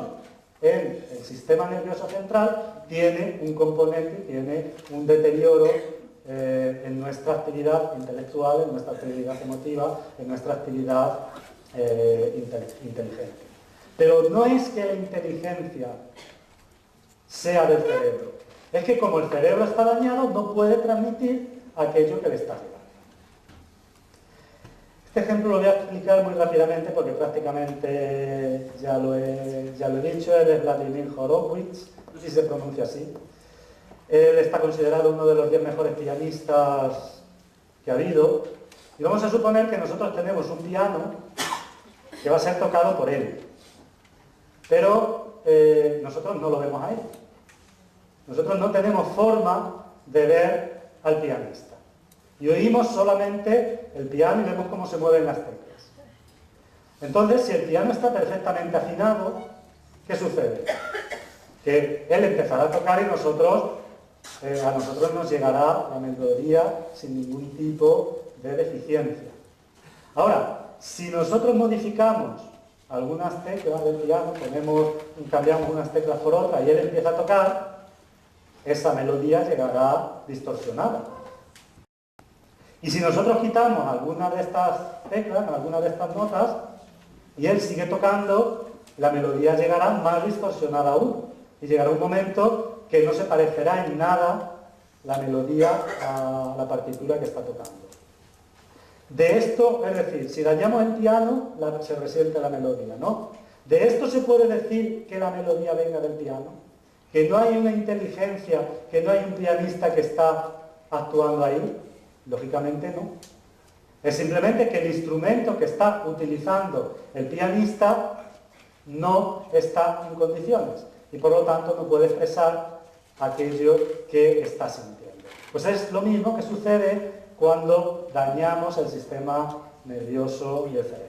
en el sistema nervioso central tiene un componente, tiene un deterioro en nuestra actividad intelectual, en nuestra actividad emotiva, en nuestra actividad inteligente. Pero no es que la inteligencia sea del cerebro, es que como el cerebro está dañado, no puede transmitir aquello que le está llegando. Este ejemplo lo voy a explicar muy rápidamente porque prácticamente ya lo he dicho. Él es Vladimir Horowitz, no sé si se pronuncia así. Él está considerado uno de los 10 mejores pianistas que ha habido. Y vamos a suponer que nosotros tenemos un piano que va a ser tocado por él. Pero nosotros no lo vemos a él. Nosotros no tenemos forma de ver al pianista. Y oímos solamente el piano y vemos cómo se mueven las teclas. Entonces, si el piano está perfectamente afinado, ¿qué sucede? Que él empezará a tocar y a nosotros nos llegará la melodía sin ningún tipo de deficiencia. Ahora, si nosotros modificamos algunas teclas del piano, cambiamos unas teclas por otras y él empieza a tocar, esa melodía llegará distorsionada. Y si nosotros quitamos alguna de estas teclas, alguna de estas notas, y él sigue tocando, la melodía llegará más distorsionada aún. Y llegará un momento que no se parecerá en nada la melodía a la partitura que está tocando. De esto, es decir, si dañamos el piano, se resiente la melodía, ¿no? De esto se puede decir que la melodía venga del piano, que no hay una inteligencia, que no hay un pianista que está actuando ahí. Lógicamente no. Es simplemente que el instrumento que está utilizando el pianista no está en condiciones y por lo tanto no puede expresar aquello que está sintiendo. Pues es lo mismo que sucede cuando dañamos el sistema nervioso y el cerebro.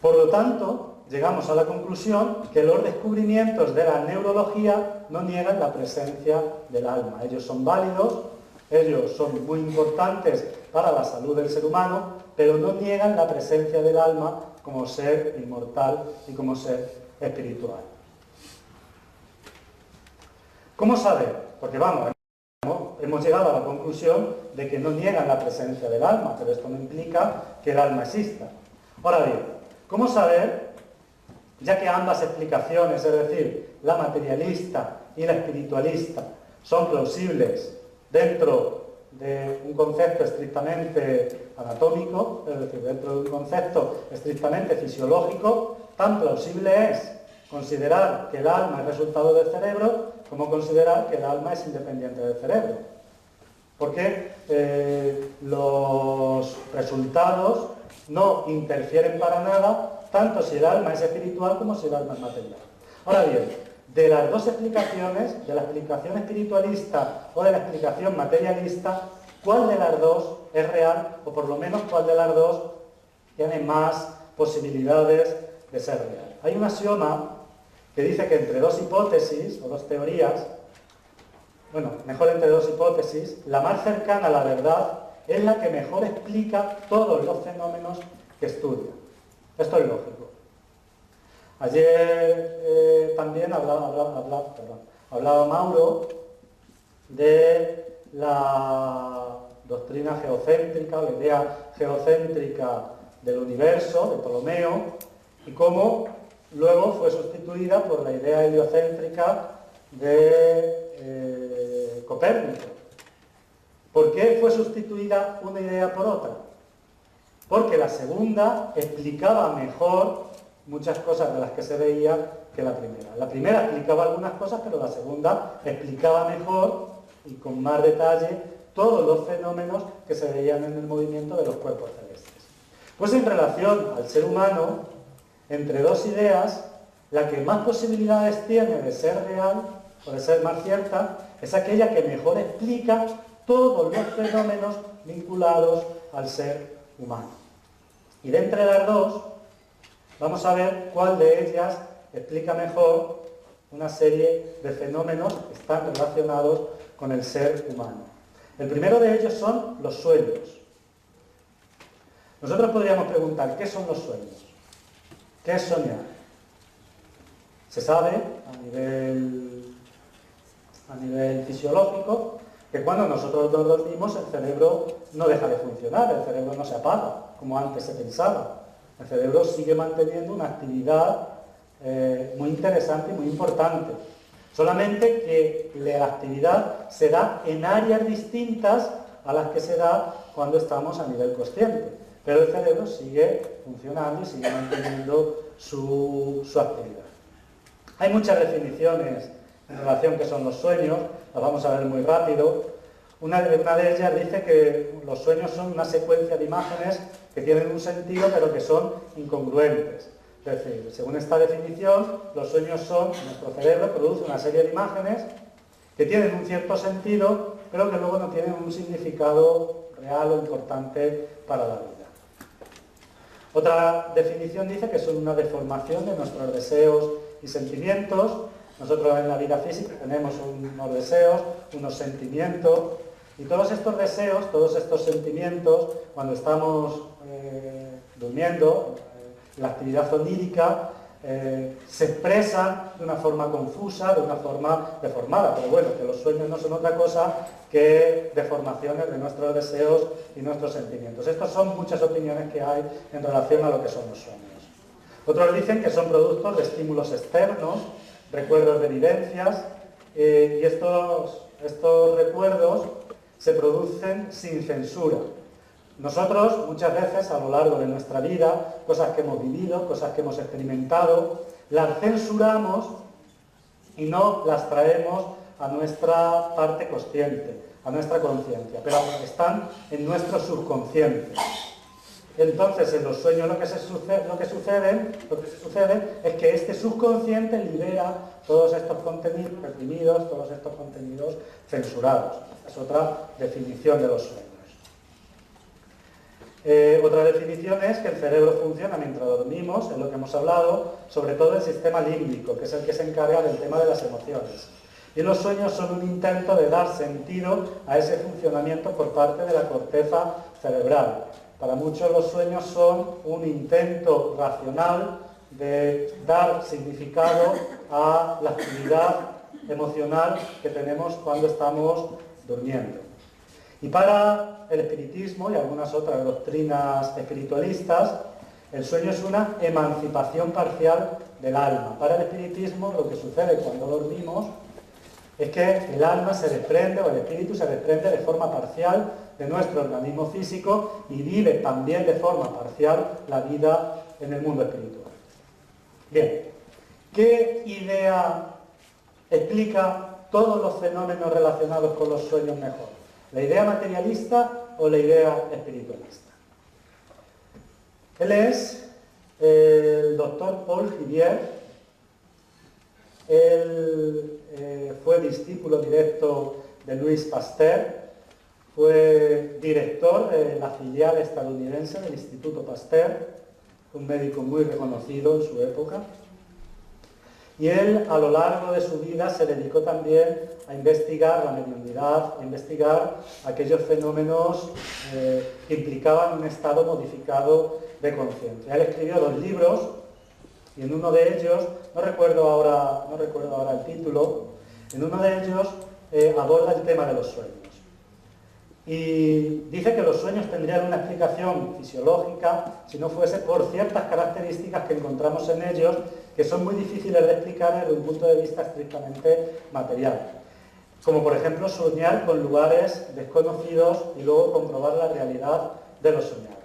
Por lo tanto, llegamos a la conclusión que los descubrimientos de la neurología no niegan la presencia del alma. Ellos son válidos, ellos son muy importantes para la salud del ser humano, pero no niegan la presencia del alma como ser inmortal y como ser espiritual. ¿Cómo saber? Porque hemos llegado a la conclusión de que no niegan la presencia del alma, pero esto no implica que el alma exista. Ahora bien, ¿cómo saber? Ya que ambas explicaciones, es decir, la materialista y la espiritualista, son plausibles dentro de un concepto estrictamente anatómico, es decir, dentro de un concepto estrictamente fisiológico, tan plausible es considerar que el alma es resultado del cerebro como considerar que el alma es independiente del cerebro. porque los resultados no interfieren para nada, tanto si el alma es espiritual como si el alma es material. Ahora bien, de las dos explicaciones, de la explicación espiritualista o de la explicación materialista, ¿cuál de las dos es real? O por lo menos, ¿cuál de las dos tiene más posibilidades de ser real? Hay un axioma que dice que entre dos hipótesis o dos teorías, bueno, mejor entre dos hipótesis, la más cercana a la verdad es la que mejor explica todos los fenómenos que estudia. Esto es lógico. Ayer también hablaba Mauro de la doctrina geocéntrica, la idea geocéntrica del universo, de Ptolomeo, y cómo luego fue sustituida por la idea heliocéntrica de Copérnico. ¿Por qué fue sustituida una idea por otra? Porque la segunda explicaba mejor muchas cosas de las que se veía que la primera. La primera explicaba algunas cosas, pero la segunda explicaba mejor y con más detalle todos los fenómenos que se veían en el movimiento de los cuerpos celestes. Pues en relación al ser humano, entre dos ideas, la que más posibilidades tiene de ser real o de ser más cierta es aquella que mejor explica todos los fenómenos vinculados al ser humano. Y de entre las dos, vamos a ver cuál de ellas explica mejor una serie de fenómenos que están relacionados con el ser humano. El primero de ellos son los sueños. Nosotros podríamos preguntar, ¿qué son los sueños? ¿Qué es soñar? Se sabe a nivel fisiológico que cuando nosotros nos dormimos el cerebro no deja de funcionar, el cerebro no se apaga, como antes se pensaba. El cerebro sigue manteniendo una actividad muy interesante y muy importante. Solamente que la actividad se da en áreas distintas a las que se da cuando estamos a nivel consciente. Pero el cerebro sigue funcionando y sigue manteniendo su actividad. Hay muchas definiciones en relación a qué son los sueños, las vamos a ver muy rápido. Una de ellas dice que los sueños son una secuencia de imágenes que tienen un sentido pero que son incongruentes. Es decir, según esta definición, los sueños son, nuestro cerebro produce una serie de imágenes que tienen un cierto sentido pero que luego no tienen un significado real o importante para la vida. Otra definición dice que son una deformación de nuestros deseos y sentimientos. Nosotros en la vida física tenemos unos deseos, unos sentimientos, y todos estos deseos, todos estos sentimientos, cuando estamos durmiendo, la actividad onírica, se expresan de una forma confusa, de una forma deformada. Pero bueno, que los sueños no son otra cosa que deformaciones de nuestros deseos y nuestros sentimientos. Estas son muchas opiniones que hay en relación a lo que son los sueños. Otros dicen que son productos de estímulos externos, recuerdos de vivencias, y estos recuerdos se producen sin censura. Nosotros muchas veces a lo largo de nuestra vida, cosas que hemos vivido, cosas que hemos experimentado, las censuramos y no las traemos a nuestra parte consciente, a nuestra conciencia, pero están en nuestro subconsciente. Entonces, en los sueños lo que sucede es que este subconsciente libera todos estos contenidos reprimidos, todos estos contenidos censurados. Es otra definición de los sueños. Otra definición es que el cerebro funciona mientras dormimos, es lo que hemos hablado, sobre todo el sistema límbico, que es el que se encarga del tema de las emociones. Y los sueños son un intento de dar sentido a ese funcionamiento por parte de la corteza cerebral. Para muchos los sueños son un intento racional de dar significado a la actividad emocional que tenemos cuando estamos durmiendo. Y para el espiritismo y algunas otras doctrinas espiritualistas, el sueño es una emancipación parcial del alma. Para el espiritismo lo que sucede cuando dormimos es que el alma se desprende o el espíritu se desprende de forma parcial de nuestro organismo físico y vive también de forma parcial la vida en el mundo espiritual. Bien, ¿qué idea explica todos los fenómenos relacionados con los sueños mejor? ¿La idea materialista o la idea espiritualista? Él es el doctor Paul Rivière. Él fue discípulo directo de Louis Pasteur, fue director de la filial estadounidense del Instituto Pasteur, un médico muy reconocido en su época. Y él, a lo largo de su vida, se dedicó también a investigar la mediunidad, a investigar aquellos fenómenos que implicaban un estado modificado de conciencia. Él escribió 2 libros, y en uno de ellos, no recuerdo ahora el título, en uno de ellos aborda el tema de los sueños. Y dice que los sueños tendrían una explicación fisiológica si no fuese por ciertas características que encontramos en ellos que son muy difíciles de explicar desde un punto de vista estrictamente material. Como por ejemplo soñar con lugares desconocidos y luego comprobar la realidad de los soñados.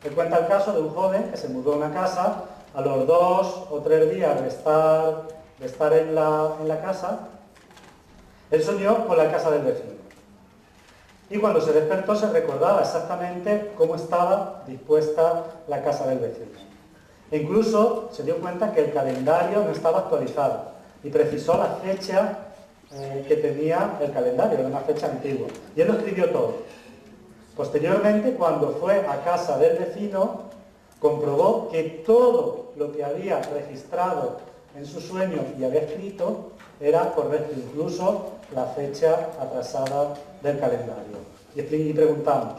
Él cuenta el caso de un joven que se mudó a una casa, a los 2 o 3 días de estar en la casa, él soñó con la casa del vecino. Y cuando se despertó se recordaba exactamente cómo estaba dispuesta la casa del vecino. E incluso se dio cuenta que el calendario no estaba actualizado y precisó la fecha que tenía el calendario, era una fecha antigua. Y él lo escribió todo. Posteriormente, cuando fue a casa del vecino, comprobó que todo lo que había registrado en su sueño y había escrito era correcto, incluso la fecha atrasada del calendario. Y preguntamos,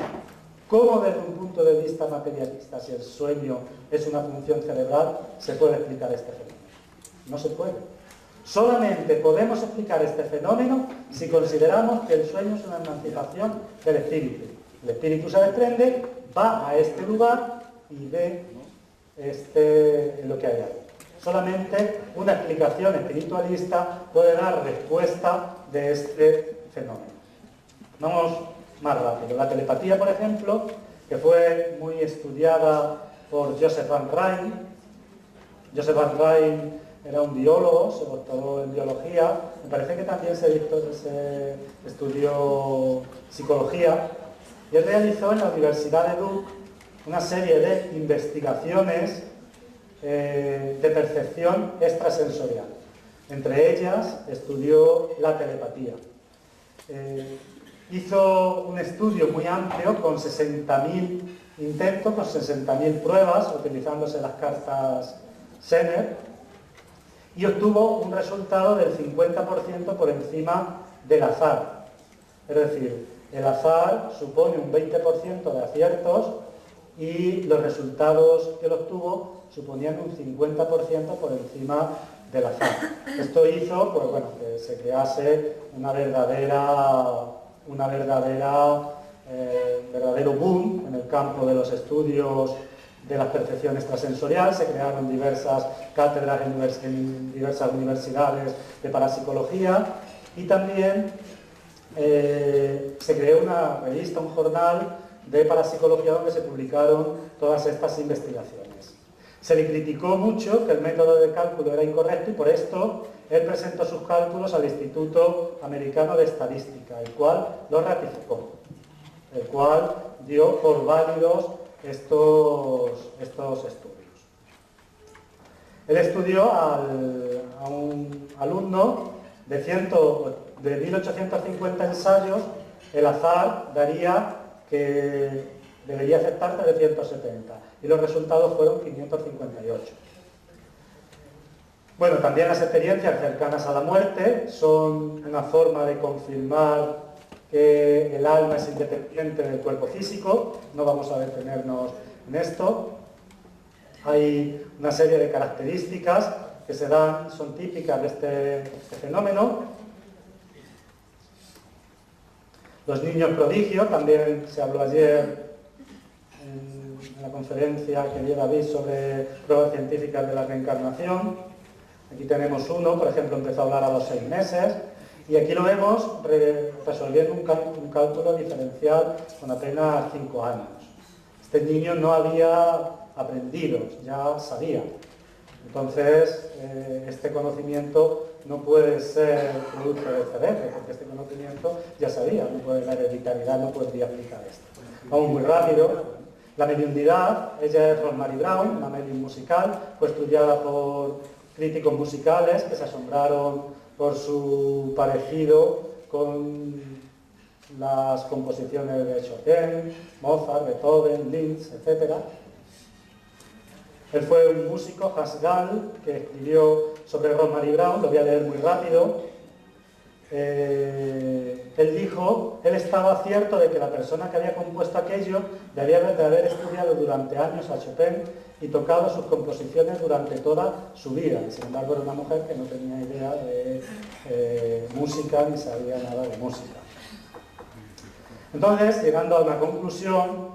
¿cómo desde un punto de vista materialista, si el sueño es una función cerebral, se puede explicar este fenómeno? No se puede. Solamente podemos explicar este fenómeno si consideramos que el sueño es una emancipación del espíritu. El espíritu se desprende, va a este lugar y ve lo que hay ahí. Solamente una explicación espiritualista puede dar respuesta de este fenómeno. Vamos más rápido. La telepatía, por ejemplo, que fue muy estudiada por Joseph Van Rijn. Joseph Van Rijn era un biólogo, se doctoró en biología. Me parece que también se estudió psicología. Y él realizó en la Universidad de Duke una serie de investigaciones de percepción extrasensorial. Entre ellas estudió la telepatía. Hizo un estudio muy amplio con 60.000 intentos, con 60.000 pruebas, utilizándose las cartas Zener, y obtuvo un resultado del 50% por encima del azar. Es decir, el azar supone un 20% de aciertos y los resultados que él obtuvo suponían un 50% por encima del azar. Esto hizo pues, bueno, que se crease un verdadero boom en el campo de los estudios de la percepción extrasensorial. Se crearon diversas cátedras en diversas universidades de parapsicología y también se creó una revista, un jornal de parapsicología donde se publicaron todas estas investigaciones. Se le criticó mucho que el método de cálculo era incorrecto y por esto él presentó sus cálculos al Instituto Americano de Estadística, el cual lo ratificó, el cual dio por válidos estos estudios. Él estudió a un alumno de 1850 ensayos, el azar daría que debería aceptar 370 y los resultados fueron 558. Bueno, también las experiencias cercanas a la muerte son una forma de confirmar que el alma es independiente del cuerpo físico. No vamos a detenernos en esto. Hay una serie de características que se dan, son típicas de este fenómeno. Los niños prodigio, también se habló ayer en la conferencia que dio David sobre pruebas científicas de la reencarnación. Aquí tenemos uno, por ejemplo, empezó a hablar a los 6 meses, y aquí lo vemos resolviendo un cálculo diferencial con apenas 5 años. Este niño no había aprendido, ya sabía. Entonces, este conocimiento no puede ser producto del cerebro, porque este conocimiento ya sabía, no puede, la hereditariedad no podría aplicar esto. Vamos muy rápido. La mediunidad, ella es Rosemary Brown, una medium musical, fue estudiada por críticos musicales que se asombraron por su parecido con las composiciones de Chopin, Mozart, Beethoven, Liszt, etc. Él fue un músico, Hans Gall, que escribió sobre Rosemary Brown, lo voy a leer muy rápido. Él dijo, él estaba cierto de que la persona que había compuesto aquello debía de haber estudiado durante años a Chopin y tocado sus composiciones durante toda su vida. Y sin embargo era una mujer que no tenía idea de música ni sabía nada de música. Entonces, llegando a una conclusión,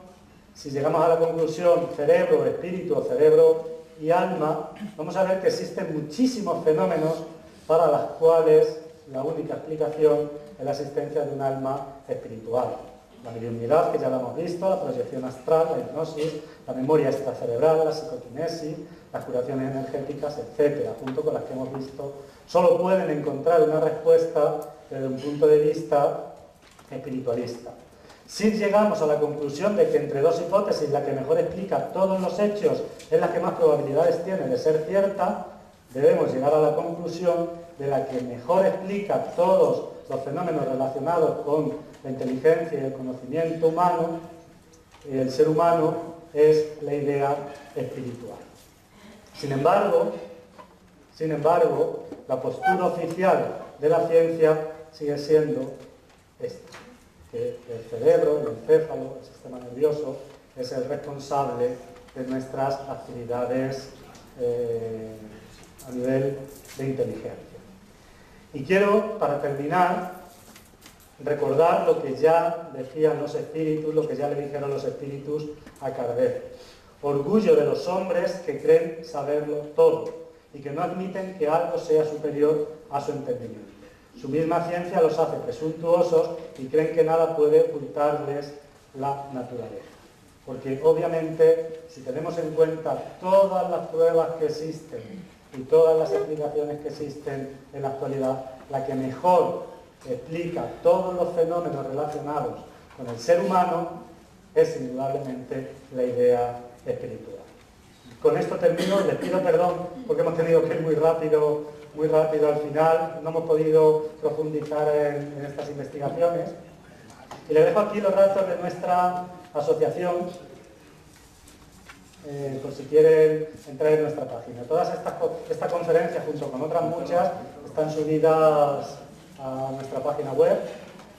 si llegamos a la conclusión cerebro, espíritu, cerebro y alma, vamos a ver que existen muchísimos fenómenos para los cuales la única explicación es la existencia de un alma espiritual. La mediunidad, que ya la hemos visto, la proyección astral, la hipnosis, la memoria extracerebral, la psicoquinesis, las curaciones energéticas, etcétera, junto con las que hemos visto, solo pueden encontrar una respuesta desde un punto de vista espiritualista. Si llegamos a la conclusión de que entre dos hipótesis la que mejor explica todos los hechos es la que más probabilidades tiene de ser cierta, debemos llegar a la conclusión de la que mejor explica todos los fenómenos relacionados con la inteligencia y el conocimiento humano, y el ser humano, es la idea espiritual. Sin embargo, la postura oficial de la ciencia sigue siendo esta, que el cerebro, el encéfalo, el sistema nervioso, es el responsable de nuestras actividades a nivel de inteligencia. Y quiero, para terminar, recordar lo que ya decían los espíritus, lo que ya le dijeron los espíritus a Kardec. Orgullo de los hombres que creen saberlo todo y que no admiten que algo sea superior a su entendimiento. Su misma ciencia los hace presuntuosos y creen que nada puede ocultarles la naturaleza. Porque obviamente, si tenemos en cuenta todas las pruebas que existen y todas las explicaciones que existen en la actualidad, la que mejor explica todos los fenómenos relacionados con el ser humano es indudablemente la idea espiritual. Con esto termino, les pido perdón porque hemos tenido que ir muy rápido al final, no hemos podido profundizar en estas investigaciones. Y les dejo aquí los datos de nuestra asociación, por si quieren entrar en nuestra página. Todas esta conferencia, junto con otras muchas, están subidas a nuestra página web,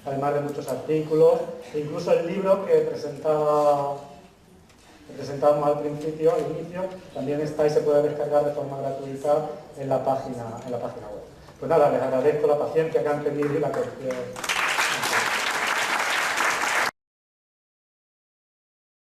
además de muchos artículos, e incluso el libro que presentábamos al principio, al inicio, también está y se puede descargar de forma gratuita en la página web. Pues nada, les agradezco la paciencia que han tenido y la atención.